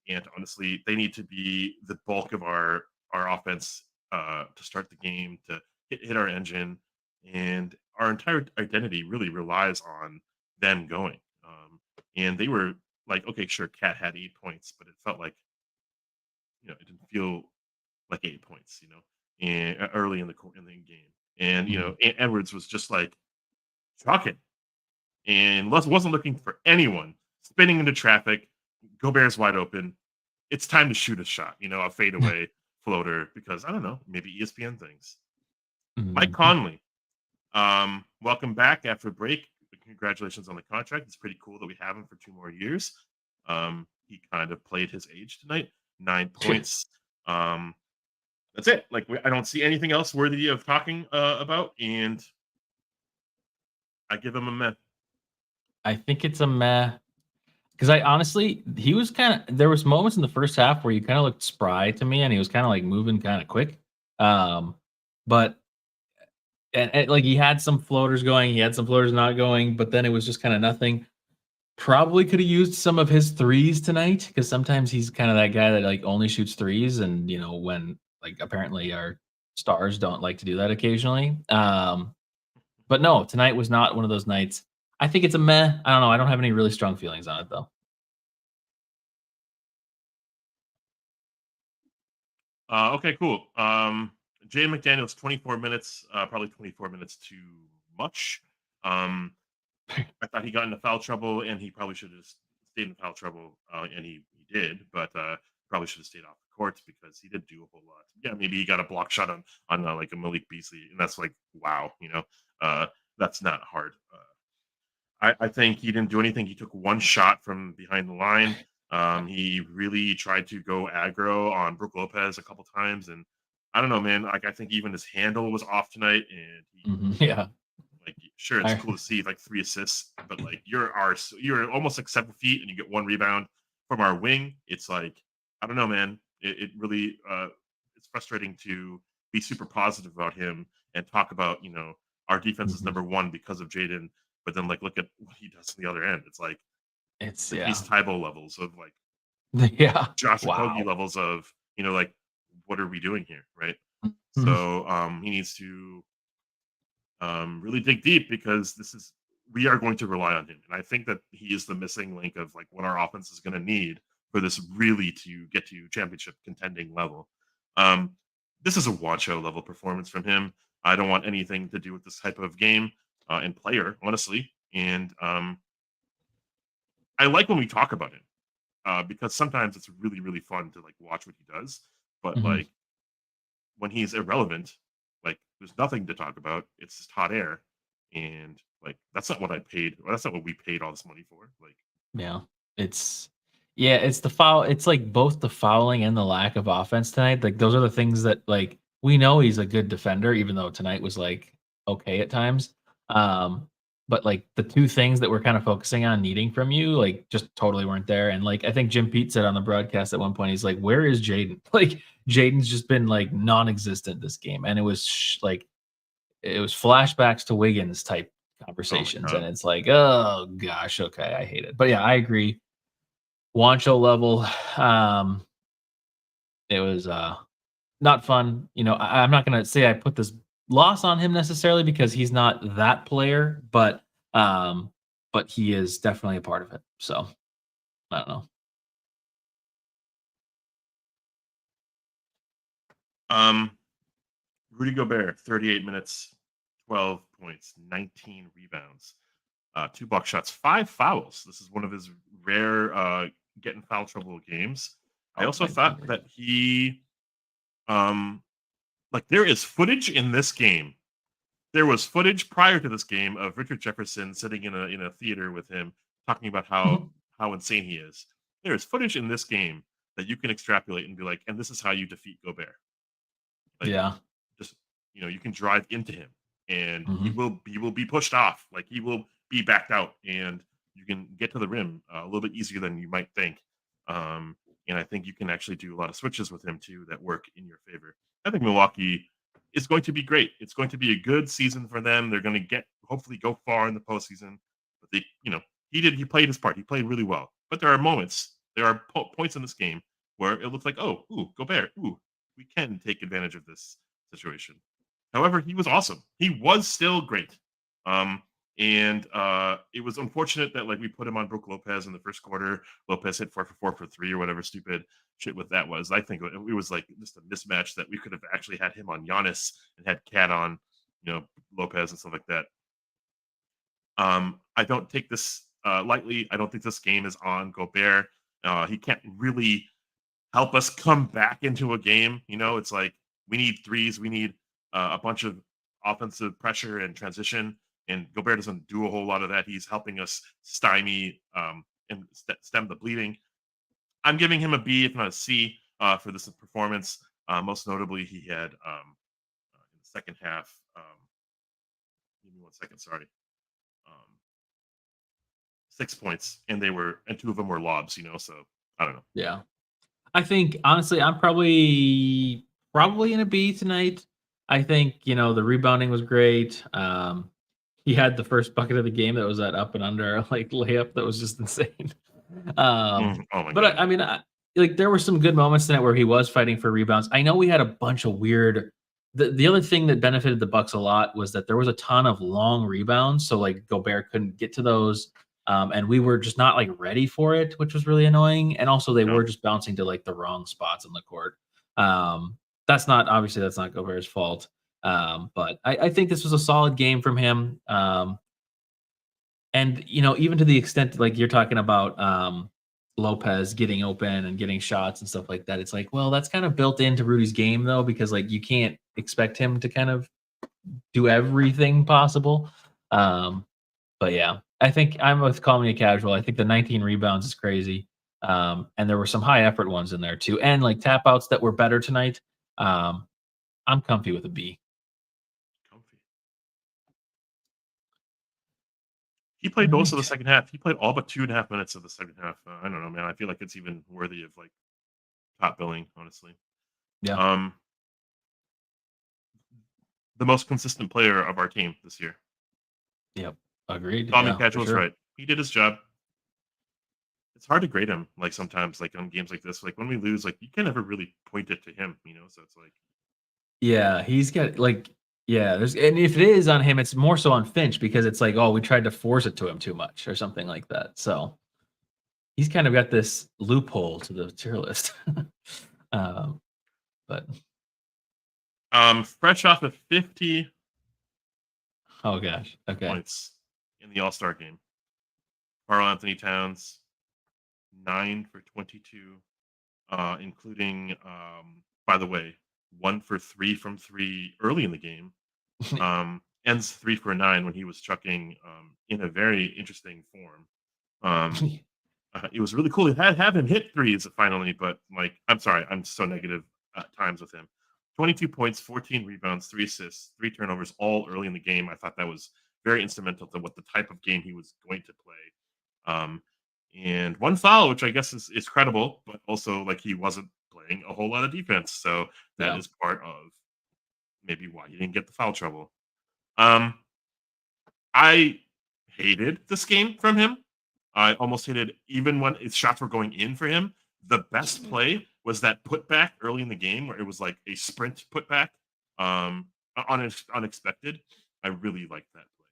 Ant. Honestly, they need to be the bulk of our offense to start the game, to hit our engine, and our entire identity really relies on them going. And they were like, okay, sure, Cat had 8 points, but it felt like it didn't feel like 8 points, and early in the game, and Edwards was just like shocking and wasn't looking for anyone, spinning into traffic. Gobert's wide open. It's time to shoot a shot, a fadeaway floater, because I don't know, maybe ESPN things. Mike Conley, welcome back after break. Congratulations on the contract. It's pretty cool that we have him for 2 more years. He kind of played his age tonight. 9 points. That's it. Like I don't see anything else worthy of talking about, and I give him a meh. I think it's a meh. Because I honestly, he was there was moments in the first half where he kind of looked spry to me, and he was kind of like moving kind of quick. But and like he had some floaters going, he had some floaters not going, but then it was just kind of nothing. Probably could have used some of his threes tonight, because sometimes he's kind of that guy that like only shoots threes, and when like apparently our stars don't like to do that occasionally. But no, tonight was not one of those nights. I think it's a meh. I don't know. I don't have any really strong feelings on it though. Okay, cool. Jay McDaniels, 24 minutes, probably 24 minutes too much. I thought he got into foul trouble, and he probably should have stayed in foul trouble, and he did, but probably should have stayed off the court because he did do a whole lot. Yeah, maybe he got a block shot on like a Malik Beasley, and that's like wow, that's not hard. I think he didn't do anything. He took one shot from behind the line. He really tried to go aggro on Brook Lopez a couple times, and I don't know, man. Like I think even his handle was off tonight, and Yeah. like sure, it's cool to see like 3 assists, but like you're almost like 7 feet, and you get 1 rebound from our wing. It's like I don't know, man. It really it's frustrating to be super positive about him and talk about our defense is number 1 because of Jaden, but then like look at what he does on the other end. It's like he's Tybo levels of like yeah. Josh Wow. Okogie levels of like what are we doing here, right? Mhm. So he needs to really dig deep, because we are going to rely on him, and I think that he is the missing link of like what our offense is going to need for this really to get to championship contending level. This is a Wancho level performance from him. I don't want anything to do with this type of game and player, honestly. And I like when we talk about him because sometimes it's really really fun to like watch what he does, but Mhm. like when he's irrelevant, like there's nothing to talk about. It's just hot air, and like that's not what I paid. Or that's not what we paid all this money for. Like, Yeah. It's the foul. It's like both the fouling and the lack of offense tonight. Like those are the things that like we know he's a good defender, even though tonight was like okay at times. Um, but like the two things that we're kind of focusing on needing from you, like just totally weren't there. And like I think Jim Pete said on the broadcast at one point, he's like, "Where is Jaden?" Like Jaden's just been like non-existent this game, and it was like it was flashbacks to Wiggins type oh my conversations, and god, it's like, oh gosh, okay, I hate it. But yeah, I agree. Wancho level, it was not fun. I'm not gonna say I put this loss on him necessarily because he's not that player, but he is definitely a part of it. So I don't know. um, Rudy Gobert, 38 minutes, 12 points, 19 rebounds, 2 block shots, 5 fouls. This is one of his rare get in foul trouble games. I Oh, also 19 thought that he like there is footage in this game. There was footage prior to this game of Richard Jefferson sitting in a theater with him talking about rebounds. how insane he is. There is footage in this game that you can extrapolate and be like, and this is how you defeat Gobert. Like Yeah. just you can drive into him and Mhm. he will be pushed off. Like he will be backed out and you can get to the rim a little bit easier than you might think. Um, and I think you can actually do a lot of switches with him too that work in your favor. I think Milwaukee is going to be great. It's going to be a good season for them. They're going to get hopefully go far in the postseason. But he played his part. He played really well. But there are moments, there are points in this game where it looks like, oh, ooh, Gobert, ooh, we can take advantage of this situation. However, he was awesome. He was still great. And it was unfortunate that like we put him on Brook Lopez in the first quarter. Lopez hit 4 for 3 or whatever stupid shit what that was. I think it was like just a mismatch that we could have actually had him on Giannis and had Cat on, Lopez and stuff like that. I don't take this lightly. I don't think this game is on Gobert. He can't really help us come back into a game. It's like we need threes, we need a bunch of offensive pressure and transition. And Gobert doesn't do a whole lot of that. He's helping us stymie and stem the bleeding. I'm giving him a B, if not a C, for this performance. Most notably, he had in the second half. Give me 1 second. Sorry. Um, 6 points, and 2 of them were lobs. So I don't know. Yeah. I think honestly, I'm probably in a B tonight. I think, the rebounding was great. He had the first bucket of the game that was that up and under like layup that was just insane. Oh my But god, I yeah. mean, like there were some good moments tonight where he was fighting for rebounds. I know we had a bunch of weird. The other thing that benefited the Bucks a lot was that there was a ton of long rebounds, so like Gobert couldn't get to those, and we were just not like ready for it, which was really annoying. And also they Yeah. were just bouncing to like the wrong spots on the court. That's not Gobert's fault. But I think this was a solid game from him. And even to the extent like you're talking about Lopez getting open and getting shots and stuff like that, it's like, well, that's kind of built into Rudy's game though, because like you can't expect him to kind of do everything possible. Um, but yeah, I think I'm with Call Me a Casual. I think the 19 rebounds is crazy. And there were some high effort ones in there too. And like tap outs that were better tonight. Um, I'm comfy with a B. Comfy. He played All most of the right. second half. He played all but 2.5 minutes of the second half. I don't know, man. I feel like it's even worthy of like top billing, honestly. Yeah. Um, the most consistent player of our team this year. Yep. Agreed. Tommy Yeah, for Casual is sure. right. He did his job. It's hard to grade him, like sometimes, like on games like this. Like when we lose, like you can never really point it to him. So it's like, Yeah, he's got like yeah, and if it is on him, it's more so on Finch because it's like, oh, we tried to force it to him too much or something like that. So he's kind of got this loophole to the tier list. um, but fresh off of 50 oh gosh, okay. points in the All Star game. Karl Anthony Towns, 9 for 22, including, by the way, 1 for 3 from three early in the game. Ends 3 for 9 when he was chucking in a very interesting form. Um, it was really cool to have him hit threes finally, but like, I'm sorry, I'm so negative at times with him. 22 points, 14 rebounds, 3 assists, 3 turnovers, all early in the game. I thought that was very instrumental to what the type of game he was going to play. And 1 foul, which I guess is credible, but also like he wasn't playing a whole lot of defense. So that Yeah. is part of maybe why he didn't get the foul trouble. Um, I hated this game from him. I almost hated even when his shots were going in for him. The best play was that putback early in the game where it was like a sprint putback, unexpected. I really liked that play.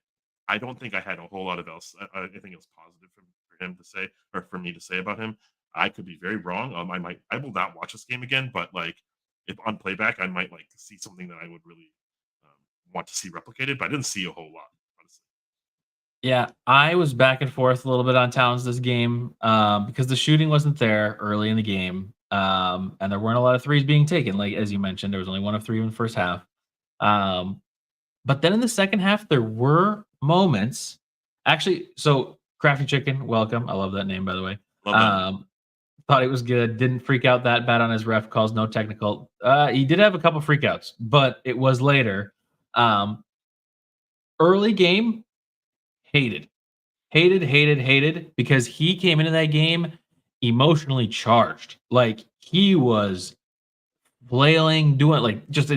I don't think I had a whole lot of anything else positive for him to say or for me to say about him. I could be very wrong. I will not watch this game again, but like if on playback, I might like see something that I would really want to see replicated, but I didn't see a whole lot, honestly. Yeah, I was back and forth a little bit on Towns this game because the shooting wasn't there early in the game, and there weren't a lot of threes being taken. Like as you mentioned, there was only 1 of 3 in the first half. Um, but then in the second half, there were moments. Actually, so Crafty Chicken, welcome. I love that name, by the way. Love that. Thought it was good. Didn't freak out that bad on his ref calls. No technical. He did have a couple freakouts, but it was later. Early game, hated, hated because he came into that game emotionally charged. Like he was flailing, doing like just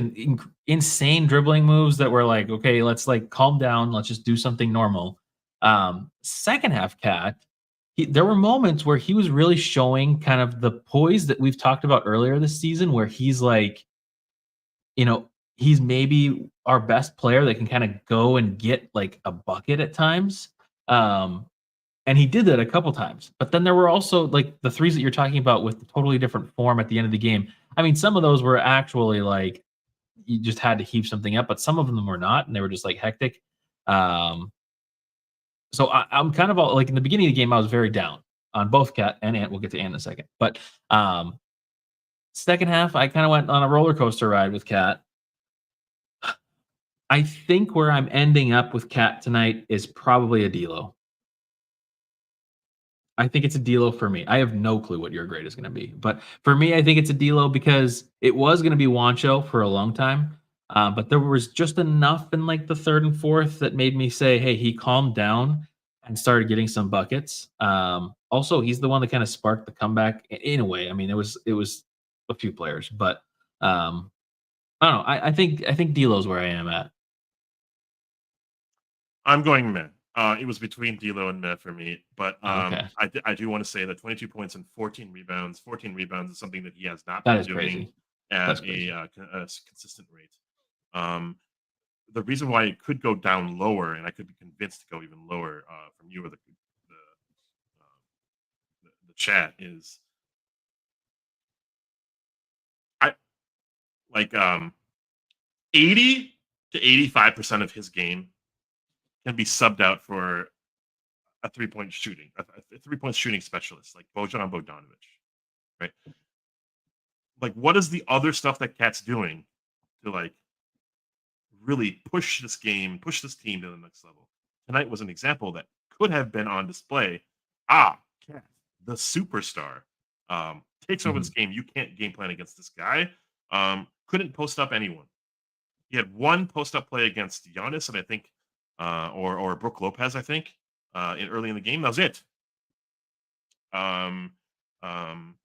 insane dribbling moves that were like, okay, let's like calm down. Let's just do something normal. Second half, Cat, there were moments where he was really showing kind of the poise that we've talked about earlier this season, where he's like, he's maybe our best player that can kind of go and get like a bucket at times. And he did that a couple times. But then there were also like the threes that you're talking about with the totally different form at the end of the game. I mean, some of those were actually like you just had to heave something up, but some of them were not, and they were just like hectic. So I'm kind of like in the beginning of the game, I was very down on both Cat and Ant. We'll get to Ant in a second. But second half, I kind of went on a roller coaster ride with Cat. I think where I'm ending up with Cat tonight is probably a D'Lo. I think it's a D'Lo for me. I have no clue what your grade is going to be, but for me, I think it's a D'Lo because it was going to be Wancho for a long time, but there was just enough in like the third and fourth that made me say, "Hey, he calmed down and started getting some buckets." Also, he's the one that kind of sparked the comeback in a way. I mean, it was a few players, but I don't know. I think D'Lo's where I am at. I'm going meh. It was between D'Lo and meh for me, but Okay, I do want to say that 22 points and 14 rebounds. 14 rebounds is something that he has not that been is doing crazy. at That's crazy. a consistent rate. The reason why it could go down lower, and I could be convinced to go even lower from you or the chat, is I like 80 to 85% of his game can be subbed out for a 3-point shooting, a 3-point shooting specialist like Bojan Bogdanovic, right? Like, what is the other stuff that Cat's doing to like really push this game, push this team to the next level? Tonight was an example that could have been on display. Cat, the superstar, takes over this Mhm. game. You can't game plan against this guy. Couldn't post up anyone. He had one post up play against Giannis, and I think, or Brooke Lopez, I think, in early in the game. That was it. Um, um,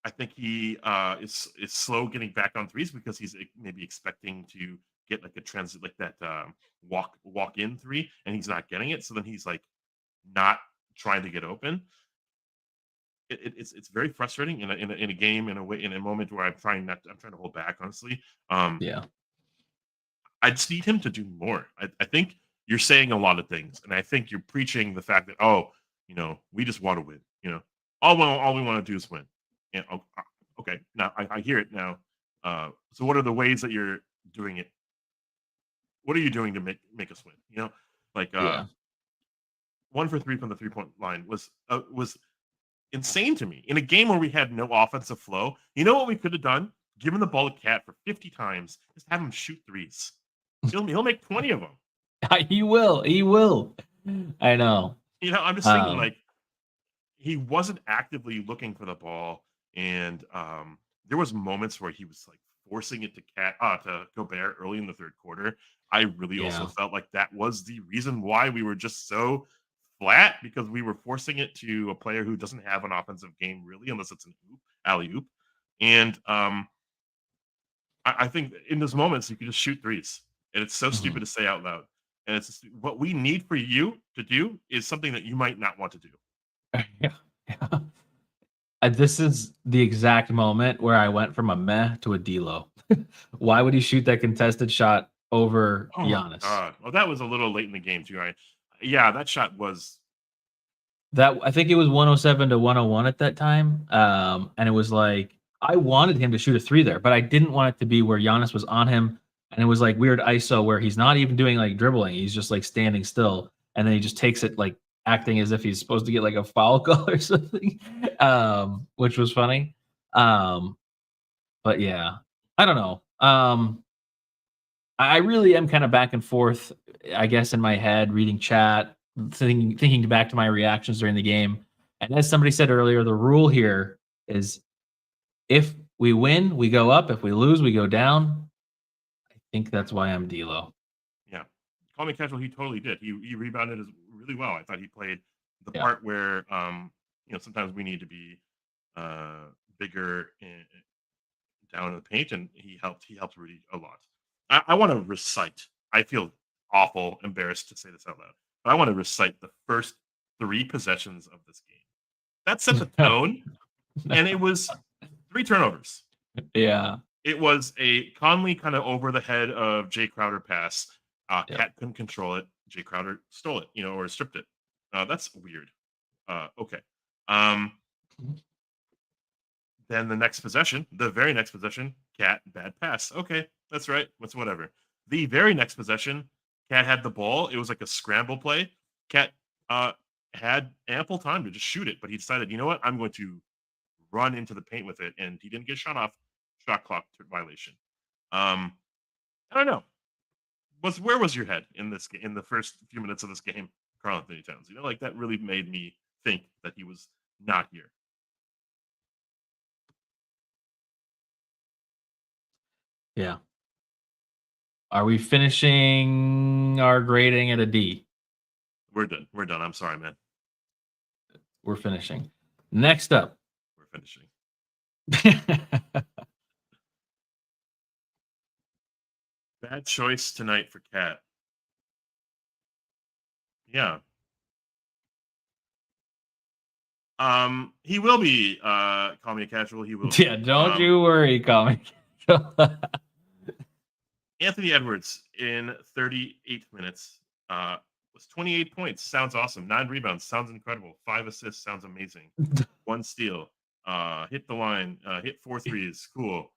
I think he is slow getting back on threes because he's maybe expecting to get like a transit like that walk in three, and he's not getting it. So then he's like not trying to get open. It's very frustrating in a game in a way in a moment where I'm trying to hold back honestly. Um, Yeah. I just need him to do more. I think you're saying a lot of things, and I think you're preaching the fact that we just want to win. All we want to do is win. And okay, now I hear it now. So what are the ways that you're doing it? What are you doing to make us win? Like Yeah. 1 for 3 from the 3-point line was insane to me in a game where we had no offensive flow. You know what we could have done? Given the ball to Cat for 50 times, just have him shoot threes. He'll make 20 of them. He will. He will. I know. I'm just thinking Um, like he wasn't actively looking for the ball, and there was moments where he was like forcing it to Gobert early in the third quarter. I really also yeah. felt like that was the reason why we were just so flat because we were forcing it to a player who doesn't have an offensive game really, unless it's an alley oop. And I think in those moments you can just shoot threes, and it's so stupid Mhm. to say out loud. And it's just, what we need for you to do is something that you might not want to do. Yeah. Yeah. This is the exact moment where I went from a meh to a D'Lo. Why would he shoot that contested shot over Oh my Giannis? god! Well, that was a little late in the game too, right? Yeah, that shot was. That I think it was 107 to 101 at that time. And it was like I wanted him to shoot a three there, but I didn't want it to be where Giannis was on him and it was like weird ISO where he's not even doing like dribbling. He's just like standing still, and then he just takes it like acting as if he's supposed to get like a foul call or something, which was funny. But yeah, I don't know. I really am kind of back and forth, I guess, in my head, reading chat, thinking back to my reactions during the game. And as somebody said earlier, the rule here is if we win, we go up. If we lose, we go down. I think that's why I'm D'Lo. Yeah. Call me casual. He totally did. He rebounded really well. I thought he played the Yeah. part where, sometimes we need to be bigger down in the paint, and he helped really a lot. I want to recite. I feel awful, embarrassed to say this out loud, but I want to recite the first 3 possessions of this game. That set the tone, and it was 3 turnovers. Yeah. It was a Conley kind of over the head of Jay Crowder pass. Cat couldn't control it. Jay Crowder stole it, or stripped it. That's weird. Okay. Then the very next possession, Cat bad pass. Okay, that's right. That's whatever. The very next possession, Cat had the ball. It was like a scramble play. Cat had ample time to just shoot it, but he decided, you know what? I'm going to run into the paint with it, and he didn't get shot off. Shot clock violation. I don't know. Where was your head in this in the first few minutes of this game, Karl Anthony Towns? Like that really made me think that he was not here. Yeah. Are we finishing our grading at a D? We're done. We're done. I'm sorry, man. We're finishing. Next up. We're finishing. Bad choice tonight for Cat. Yeah. He will be call me a casual. He will. Yeah, don't you worry, comic. Anthony Edwards in 38 minutes was 28 points. Sounds awesome. 9 rebounds. Sounds incredible. 5 assists. Sounds amazing. 1 steal. Hit the line. Hit 4 threes. Cool.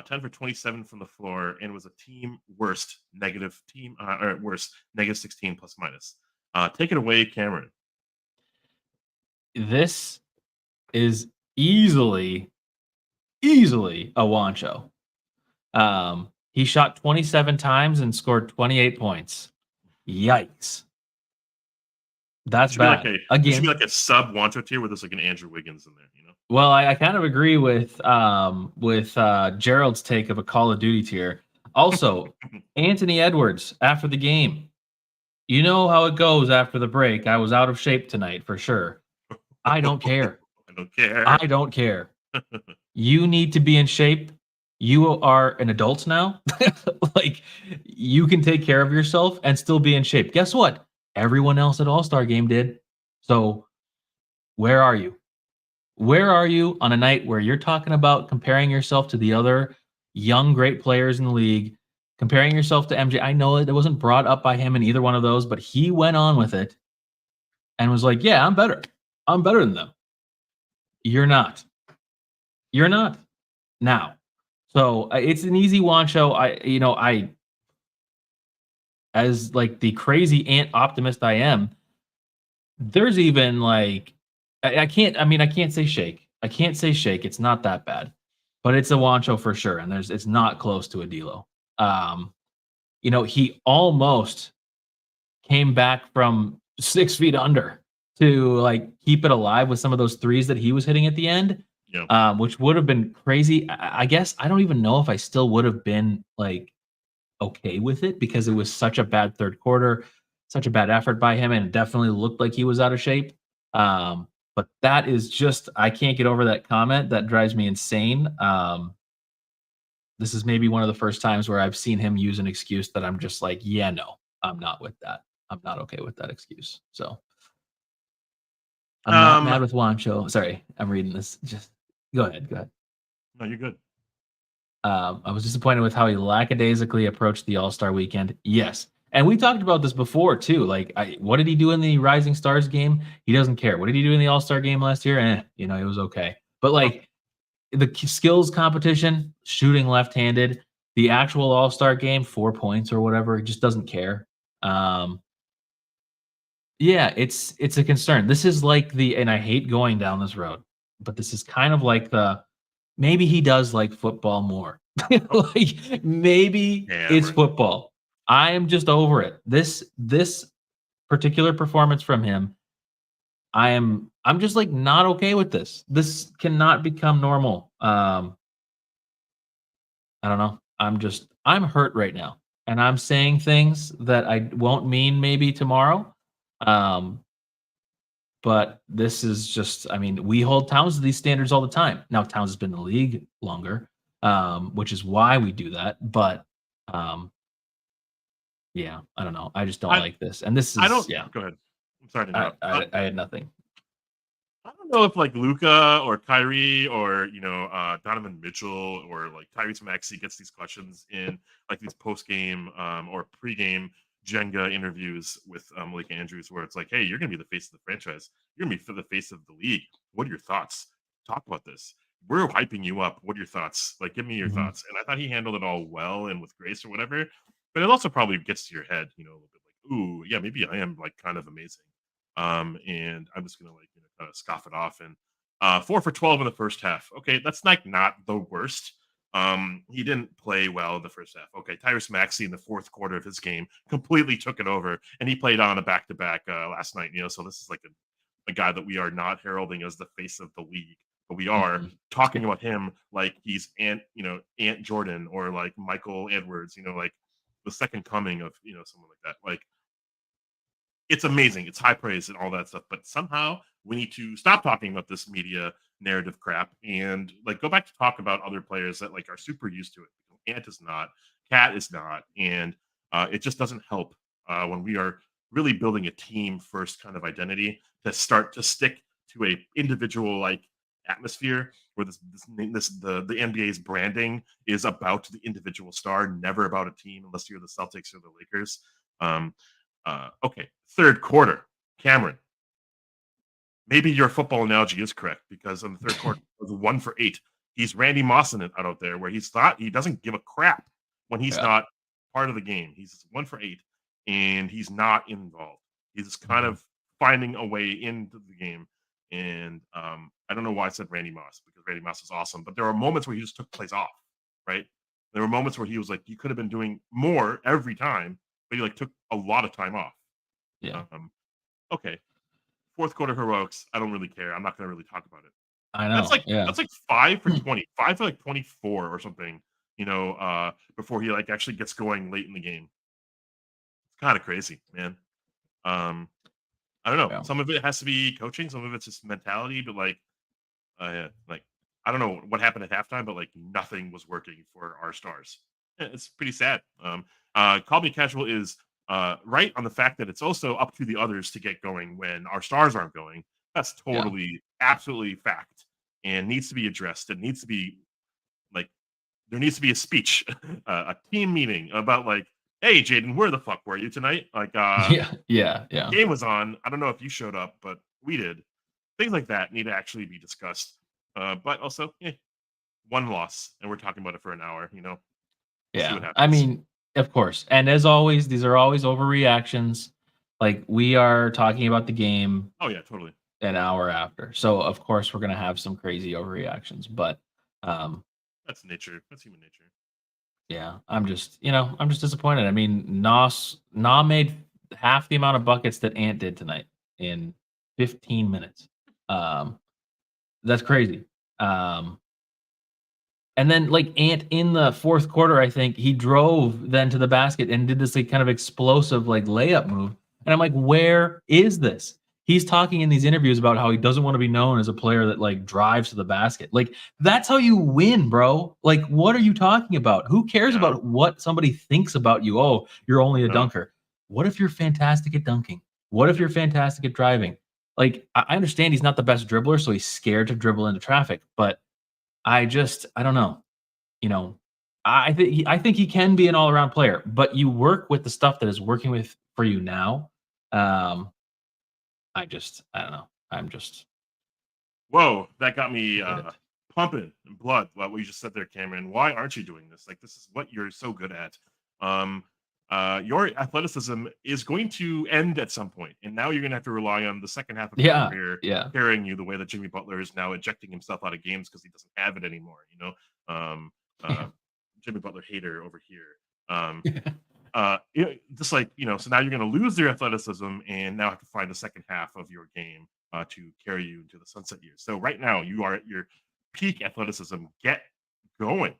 10 for 27 from the floor, and was a team worst negative 16 plus minus. Take it away, Cameron. This is easily a Wancho. He shot 27 times and scored 28 points. Yikes. That's bad. It should be like a sub Wancho tier where there's like an Andrew Wiggins in there, Well, I kind of agree with Gerald's take of a Call of Duty tier. Also, Anthony Edwards after the game. You know how it goes after the break. I was out of shape tonight for sure. I don't care. I don't care. You need to be in shape. You are an adult now. Like, you can take care of yourself and still be in shape. Guess what? Everyone else at All-Star Game did. So, where are you? Where are you on a night where you're talking about comparing yourself to the other young, great players in the league, comparing yourself to MJ? I know it wasn't brought up by him in either one of those, but he went on with it and was like, yeah, I'm better. I'm better than them. You're not. You're not now. So it's an easy Wancho. I as like the crazy ant optimist I am, there's even like, I can't say shake. I can't say shake. It's not that bad, but it's a Wancho for sure. And it's not close to a D'Lo. He almost came back from 6 feet under to like keep it alive with some of those threes that he was hitting at the end. Yeah. Which would have been crazy. I guess I don't even know if I still would have been like okay with it because it was such a bad third quarter, such a bad effort by him, and it definitely looked like he was out of shape. But that is just, I can't get over that comment. That drives me insane. This is maybe one of the first times where I've seen him use an excuse that I'm just like, yeah, no, I'm not with that. I'm not okay with that excuse. So I'm not mad with Wancho. Sorry, I'm reading this. Just go ahead. No, you're good. I was disappointed with how he lackadaisically approached the All-Star weekend. Yes. And we talked about this before too. Like, what did he do in the Rising Stars game? He doesn't care. What did he do in the All-Star game last year? It was okay. But like the skills competition, shooting left-handed, The actual All-Star game, 4 points or whatever, he just doesn't care. Um, yeah, it's a concern. This is like and I hate going down this road, but this is kind of like maybe he does like football more. Like, maybe Yeah, it's right. football. I am just over it. This particular performance from him, I'm just, like, not okay with this. This cannot become normal. I don't know. I'm hurt right now, and I'm saying things that I won't mean maybe tomorrow. Um, but this is just, I mean, we hold Towns to these standards all the time. Now Towns has been in the league longer, which is why we do that. But um, yeah, I don't know. I just don't I like this. And this I is, don't. yeah, Go ahead. I'm sorry to I interrupt. I, I had nothing. I don't know if like Luca or Kyrie or Donovan Mitchell or like Tyrese Maxey gets these questions in like these post game or pre game Jenga interviews with Malik Andrews, where it's like, hey, you're gonna be the face of the franchise. You're gonna be for the face of the league. What are your thoughts? Talk about this. We're hyping you up. What are your thoughts? Like, give me your Mhm. thoughts. And I thought he handled it all well and with grace or whatever. But it also probably gets to your head, a little bit like, ooh, yeah, maybe I am like kind of amazing. And I'm just gonna like kind of scoff it off. And 4 for 12 in the first half. Okay, that's like not the worst. He didn't play well in the first half. Okay, Tyrese Maxey in the fourth quarter of his game completely took it over, and he played on a back-to-back last night. So this is like a guy that we are not heralding as the face of the league, but we are Mhm. talking about him like he's Ant Jordan or like Michael Edwards. Like the second coming of someone like that. Like it's amazing. It's high praise and all that stuff. But somehow we need to stop talking about this media narrative crap and like go back to talk about other players that like are super used to it. Ant is not, Cat is not, and it just doesn't help when we are really building a team first kind of identity to start to stick to a individual like atmosphere where the NBA's branding is about the individual star, never about a team unless you're the Celtics or the Lakers. Um, okay, third quarter. Cameron, maybe your football analogy is correct because in the third quarter, it was 1 for 8. He's Randy Mossin out there where he doesn't give a crap when he's Yeah. not part of the game. He's 1 for 8 and he's not involved. He's just kind Mhm. of finding a way into the game. And I don't know why I said Randy Moss because Randy Moss is awesome, but there are moments where he just took plays off, right? There were moments where he was like, he could have been doing more every time, but he like took a lot of time off. Yeah. Um, okay, fourth quarter heroics. I don't really care. I'm not going to really talk about it. I That's know. like Yeah. that's like 5 for 20, 5 for like 24 or something. Before he like actually gets going late in the game. It's kind of crazy, man. Um, I don't know. Yeah. Some of it has to be coaching. Some of it's just mentality. But like I don't know what happened at halftime, but like nothing was working for our stars. Yeah, it's pretty sad. Call Me Casual is right on the fact that it's also up to the others to get going when our stars aren't going. That's Yeah. totally, absolutely fact and needs to be addressed. It needs to be like there needs to be a speech, a team meeting about like, hey, Jaden, where the fuck were you tonight? Like, Yeah. Yeah. Yeah. game was on. I don't know if you showed up, but we did. Things like that need to actually be discussed. But also, one loss, and we're talking about it for an hour. We'll see what Yeah. I happens. mean, of course. And as always, these are always overreactions. Like, we are talking about the game Oh yeah, totally. an hour after. So of course we're gonna have some crazy overreactions. But um That's nature. That's human nature. yeah, I'm just disappointed. I mean, Na made half the amount of buckets that Ant did tonight in 15 minutes. Um that's crazy. Um And then, like, Ant in the 4th quarter, I think, he drove then to the basket and did this, like, kind of explosive, like, layup move, and I'm like, "Where is this?" He's talking in these interviews about how he doesn't wanna be known as a player that, like, drives to the basket. Like, that's how you win, bro. Like, what are you talking about? Who cares Yeah. about what somebody thinks about you? "Oh, you're only a No. dunker." What if you're fantastic at dunking? What if Yep. you're fantastic at driving? Like, I understand he's not the best dribbler, so he's scared to dribble into traffic, but I don't know. You know, I think he can be an all-around player, but you work with the stuff that is working with for you now. Um, I don't know. I'm just Whoa, that got me hate it. pumping blood. What you just said there, Cameron. Why aren't you doing this? Like, this is what you're so good at. Your athleticism is going to end at some point, and now you're going to have to rely on the second half of your career carrying you the way that Jimmy Butler is now ejecting himself out of games because he doesn't have it anymore. Jimmy Butler hater over here. Just like, so now you're going to lose your athleticism and now have to find the second half of your game to carry you into the sunset years. So right now you are at your peak athleticism. Get going.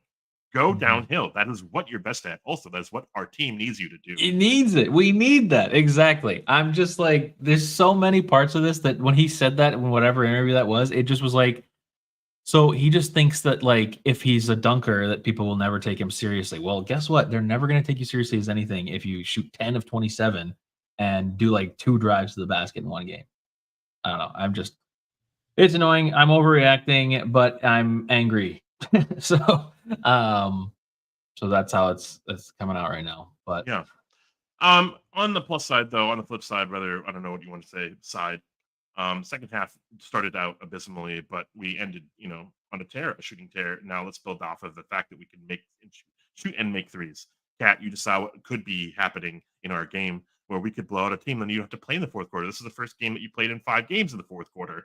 Go downhill. That is what you're best at. Also, that's what our team needs you to do. It needs it. We need that. Exactly. I'm just like, there's so many parts of this that when he said that in whatever interview that was, it just was like, so he just thinks that like if he's a dunker that people will never take him seriously. Well, guess what? They're never going to take you seriously as anything if you shoot 10 of 27 and do like 2 drives to the basket in one game. I don't know. It's annoying. I'm overreacting, but I'm angry. So that's how it's coming out right now. But yeah. On the plus side though, on the flip side, rather, I don't know what you want to say, side. Second half started out abysmally, but we ended, on a shooting tear. Now let's build off of the fact that we can shoot and make threes. Kat, you just saw what could be happening in our game where we could blow out a team, then you have to play in the fourth quarter. This is the first game that you played in 5 games in the fourth quarter.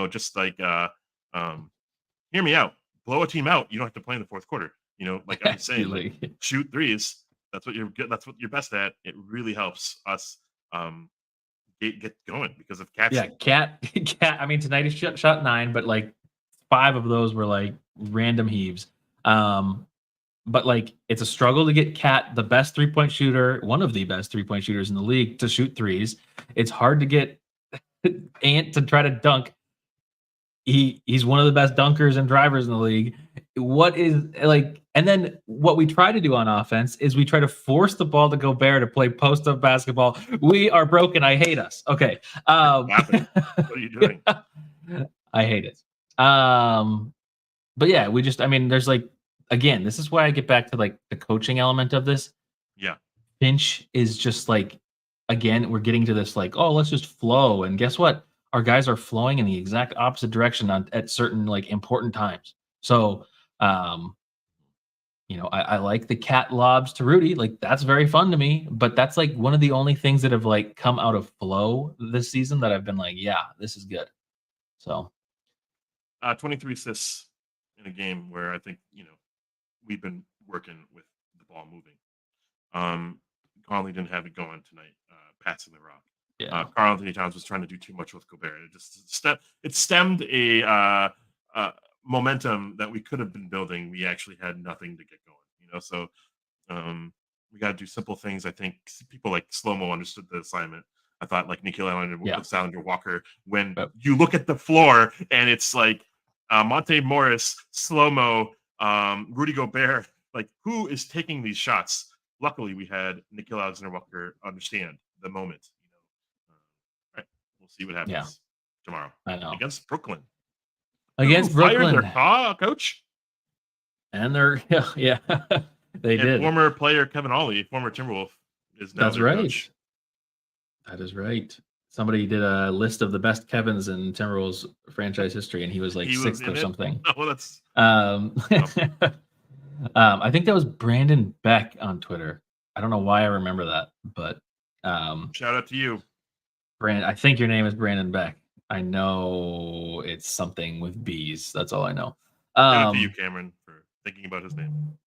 Just like hear me out. Blow a team out, you don't have to play in the fourth quarter. Like I'm saying, like, shoot threes. That's what you're good. That's what you're best at. It really helps us get going because of Cat. Yeah, Cat. I mean, tonight he shot 9, but like 5 of those were like random heaves. But like it's a struggle to get Cat, the best 3-point shooter, one of the best 3-point shooters in the league, to shoot threes. It's hard to get Ant to try to dunk. He's one of the best dunkers and drivers in the league. What is like, and then what we try to do on offense is we try to force the ball to Gobert to play post-up basketball. We are broken. I hate us. Okay. What are you doing? I hate it. But yeah, there's like, again, this is why I get back to like the coaching element of this. Yeah. Finch is just like, again, we're getting to this like, oh, let's just flow. And guess what? Our guys are flowing in the exact opposite direction at certain like important times. So, I like the Cat lobs to Rudy. Like that's very fun to me, but that's like one of the only things that have like come out of flow this season that I've been like, yeah, this is good. So 23 assists in a game where I think, we've been working with the ball moving. Conley didn't have it going tonight, passing the rock. Yeah. Karl Anthony Towns was trying to do too much with Gobert. It stemmed a momentum that we could have been building. We actually had nothing to get going, so we got to do simple things. I think people like Slow-Mo understood the assignment. I thought like Nikhil Allen and Alexander Walker, when you look at the floor and it's like Monte Morris, Slow-Mo, Rudy Gobert, like who is taking these shots? Luckily, we had Nikhil Alexander Walker understand the moment. Right. We'll see what happens tomorrow. I know. Against Brooklyn. Against Brooklyn. Fired their coach. And they're they did. Former player Kevin Ollie, former Timberwolf, is now their coach. That is right. Somebody did a list of the best Kevins in Timberwolves franchise history, and he was like 6th or something. Oh, that's I think that was Brandon Beck on Twitter. I don't know why I remember that, but shout out to you. I think your name is Brandon Beck. I know it's something with bees. That's all I know. Shout out to you, Cameron, for thinking about his name.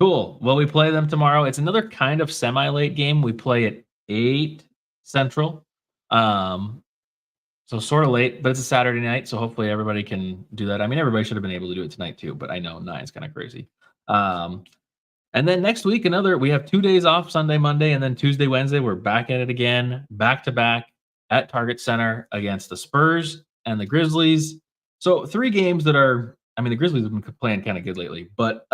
Cool. Well, we play them tomorrow. It's another kind of semi-late game. We play at 8 Central. So sort of late, but it's a Saturday night, so hopefully everybody can do that. I mean, everybody should have been able to do it tonight too, but I know 9's kind of crazy. And then next week, we have 2 days off, Sunday, Monday, and then Tuesday, Wednesday, we're back at it again, back-to-back at Target Center against the Spurs and the Grizzlies. So 3 games that are, the Grizzlies have been playing kind of good lately, but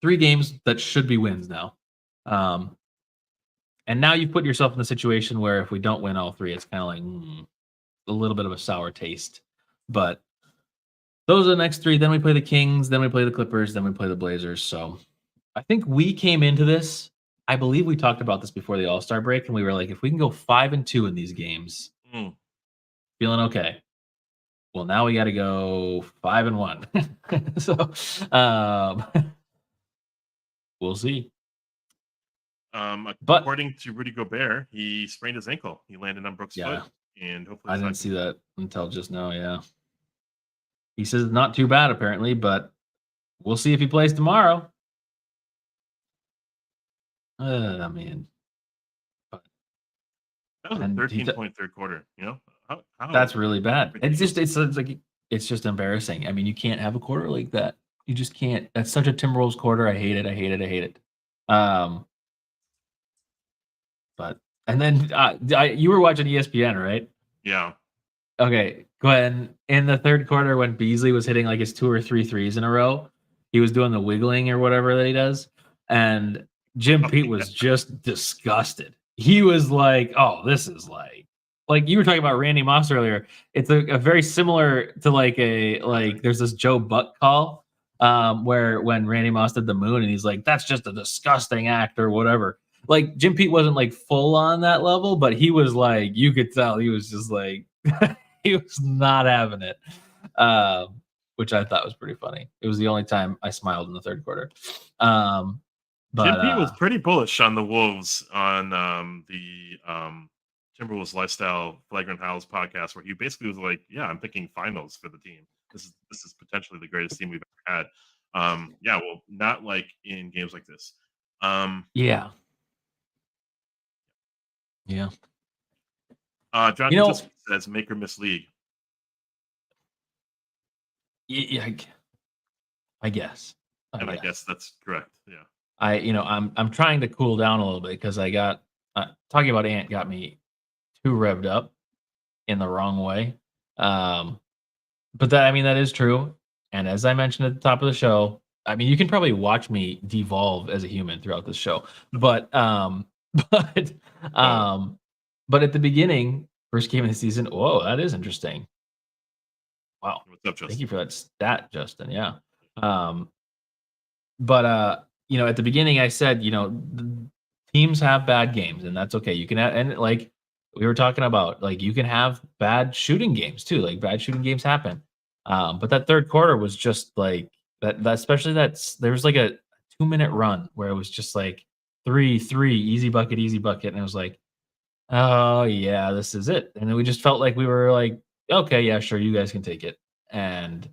3 games that should be wins now. And now you put yourself in the situation where if we don't win all 3, it's kind of like a little bit of a sour taste. But those are the next 3. Then we play the Kings, then we play the Clippers, then we play the Blazers. So I think we came into this, I believe we talked about this before the All-Star break, and we were like, if we can go 5-2 in these games, feeling okay. Well, now we got to go 5-1. So, we'll see. But According to Rudy Gobert, he sprained his ankle. He landed on Brooks' yeah, foot, and hopefully I it's not didn't see that until just now. Yeah, he says it's not too bad apparently, but we'll see if he plays tomorrow. I mean, that was a and 13-point third quarter. You know how that's really bad. It's ridiculous. just it's like it's just embarrassing. I mean, you can't have a quarter like that. You just can't. That's such a Timberwolves quarter. I hate it. I hate it. I hate it. Um, but and then you were watching ESPN, right? Yeah. Okay, Glenn, in the third quarter when Beasley was hitting like his 2 or 3 threes in a row, he was doing the wiggling or whatever that he does, and Jim Pete was just disgusted. He was like, "Oh, this is like you were talking about Randy Moss earlier. It's a very similar to like there's this Joe Buck call where when Randy Moss did the moon and he's like, that's just a disgusting act or whatever. Like Jim Pete wasn't like full on that level, but he was like, you could tell he was just like he was not having it, which I thought was pretty funny. It was the only time I smiled in the third quarter. But Jim Pete was pretty bullish on the Wolves on the Timberwolves Lifestyle Flagrant Howls podcast, where he basically was like, "Yeah, I'm picking finals for the team. This is potentially the greatest team we've ever had." Yeah, well, not like in games like this. yeah. Jonathan just says, "Make or miss league." Yeah, I guess. I guess that's correct. Yeah. I'm trying to cool down a little bit because I got talking about Ant got me too revved up in the wrong way. But that is true. And as I mentioned at the top of the show, I mean, you can probably watch me devolve as a human throughout this show. But but but at the beginning, first game of the season, whoa, that is interesting. Wow. What's up, Justin? Thank you for that stat, Justin. Yeah. But at the beginning I said, teams have bad games and that's okay. You can have, and like we were talking about, like you can have bad shooting games too. Like bad shooting games happen. But that third quarter was just like that especially there was like a 2-minute run where it was just like 3-3, easy bucket, and it was like, oh yeah, this is it. And then we just felt like we were like, okay, yeah, sure, you guys can take it. And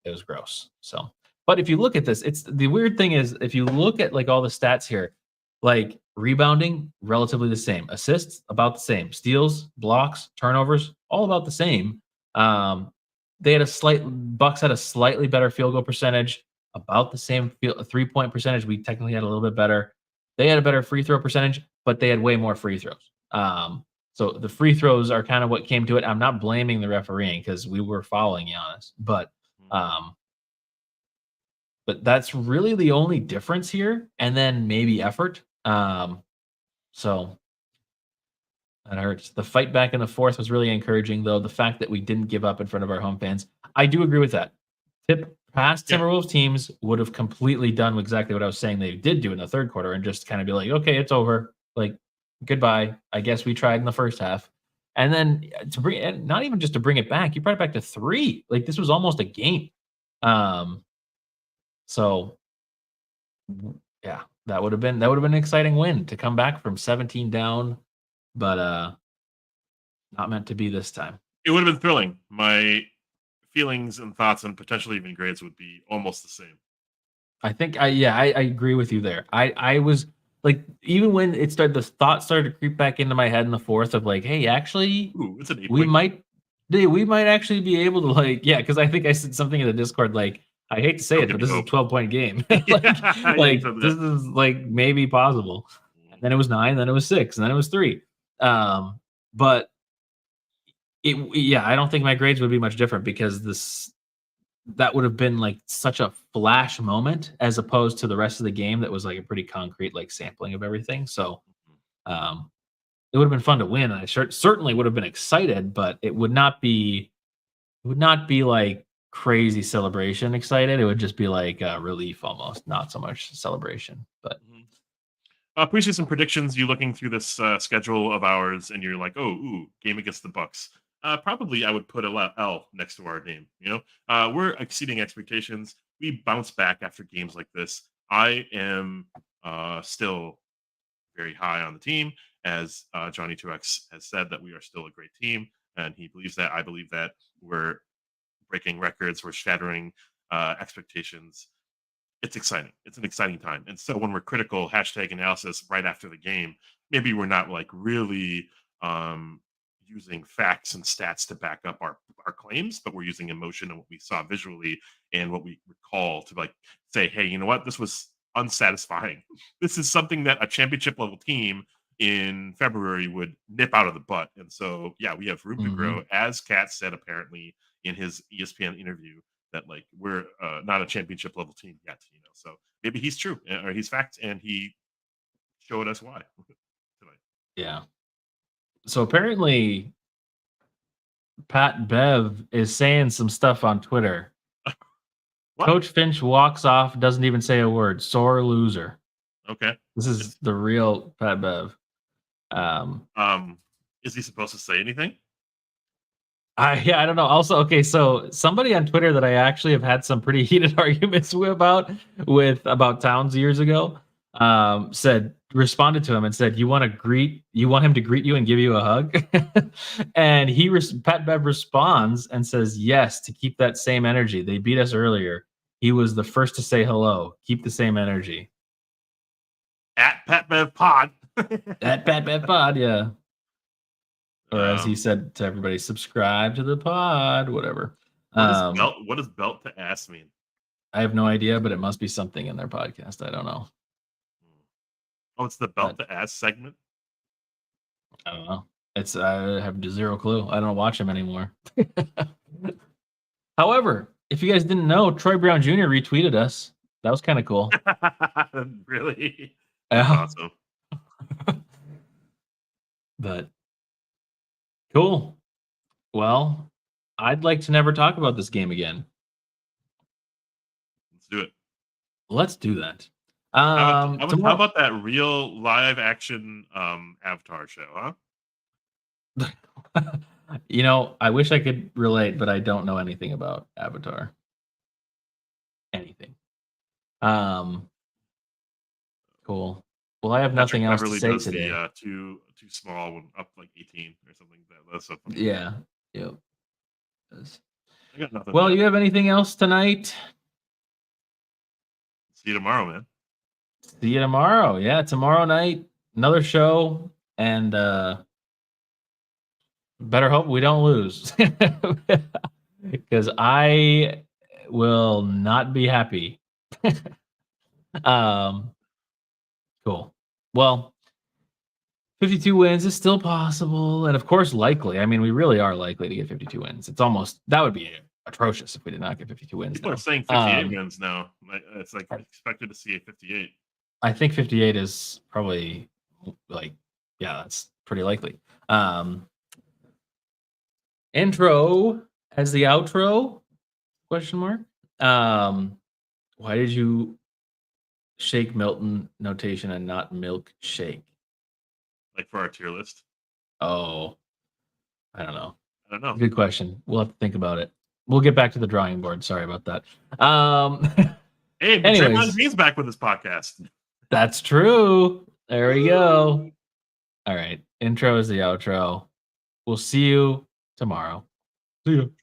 it was gross. So, but if you look at this, it's the weird thing is if you look at like all the stats here, like rebounding, relatively the same, assists about the same, steals, blocks, turnovers, all about the same. They had Bucks had a slightly better field goal percentage, about the same 3-point percentage. We technically had a little bit better. They had a better free throw percentage, but they had way more free throws. So the free throws are kind of what came to it. I'm not blaming the refereeing because we were following Giannis, but that's really the only difference here. And then maybe effort. So that hurts. The fight back in the fourth was really encouraging, though. The fact that we didn't give up in front of our home fans, I do agree with that. Past Timberwolves teams would have completely done exactly what I was saying they did do in the third quarter and just kind of be like, okay, it's over. Like, goodbye. I guess we tried in the first half. And then to bring it, not even just to bring it back, you brought it back to 3. Like, this was almost a game. So yeah, that would have been an exciting win to come back from 17 down, but not meant to be this time. It would have been thrilling. My feelings and thoughts and potentially even grades would be almost the same. I think I agree with you there. I was like, even when it started, the thought started to creep back into my head in the fourth of like, hey, actually, it's an 8 we might actually be able to because I think I said something in the Discord like, I hate to say it, but this is a 12-point game. This is like maybe possible. And then it was 9, then it was 6, and then it was 3. But I don't think my grades would be much different because that would have been like such a flash moment as opposed to the rest of the game that was like a pretty concrete like sampling of everything. So it would have been fun to win, and I certainly would have been excited, but it would not be like crazy celebration excited. It would just be like relief almost, not so much celebration. But appreciate some predictions. You looking through this schedule of ours and you're like, game against the Bucks. Probably I would put a L next to our name. We're exceeding expectations. We bounce back after games like this. I am still very high on the team, as Johnny 2X has said that we are still a great team, and he believes that. I believe that we're breaking records, we're shattering expectations. It's exciting. It's an exciting time. And so when we're critical hashtag analysis right after the game, maybe we're not like really using facts and stats to back up our claims, but we're using emotion and what we saw visually and what we recall to like say, hey, you know what? This was unsatisfying. This is something that a championship level team in February would nip out of the butt. And so, yeah, we have room to grow, as Kat said apparently in his ESPN interview, that like we're not a championship level team yet, So maybe he's true or he's fact, and he showed us why tonight. Yeah. So apparently, Pat Bev is saying some stuff on Twitter. What? Coach Finch walks off, doesn't even say a word. Sore loser. Okay. This is the real Pat Bev. Is he supposed to say anything? I don't know. Also, okay, so somebody on Twitter that I actually have had some pretty heated arguments about Towns years ago, responded to him and said, you want him to greet you and give you a hug? And Pat Bev responds and says, yes, to keep that same energy. They beat us earlier. He was the first to say hello. Keep the same energy. At Pat Bev Pod. At Pat Bev Pod, yeah. Or as he said to everybody, subscribe to the pod, whatever. What does belt to ass mean? I have no idea, but it must be something in their podcast. I don't know. Oh, it's the belt to ass segment? I don't know. I have zero clue. I don't watch them anymore. However, if you guys didn't know, Troy Brown Jr. retweeted us. That was kind of cool. Really? That's awesome. But cool. Well, I'd like to never talk about this game again. Let's do it. Let's do that. How about that real live action Avatar show, huh? I wish I could relate, but I don't know anything about Avatar. Anything. Cool. Well, I have nothing else to say today. The too small one up like 18 or something. That's so funny. Yeah. Yep. I got nothing. Well, you have anything else tonight? See you tomorrow, man. See you tomorrow. Yeah, tomorrow night, another show, and better hope we don't lose. Because I will not be happy. Cool. Well, 52 wins is still possible, and of course likely. I mean, we really are likely to get 52 wins. That would be atrocious if we did not get 52 wins. People are saying 58 wins now. It's like expected to see a 58. I think 58 is probably that's pretty likely. Intro as the outro? Question mark. Why did you shake Milton notation and not milk shake? Like for our tier list? Oh, I don't know. Good question. We'll have to think about it. We'll get back to the drawing board. Sorry about that. Hey, Draymond Green's back with his podcast. That's true. There we go. All right. Intro is the outro. We'll see you tomorrow. See you.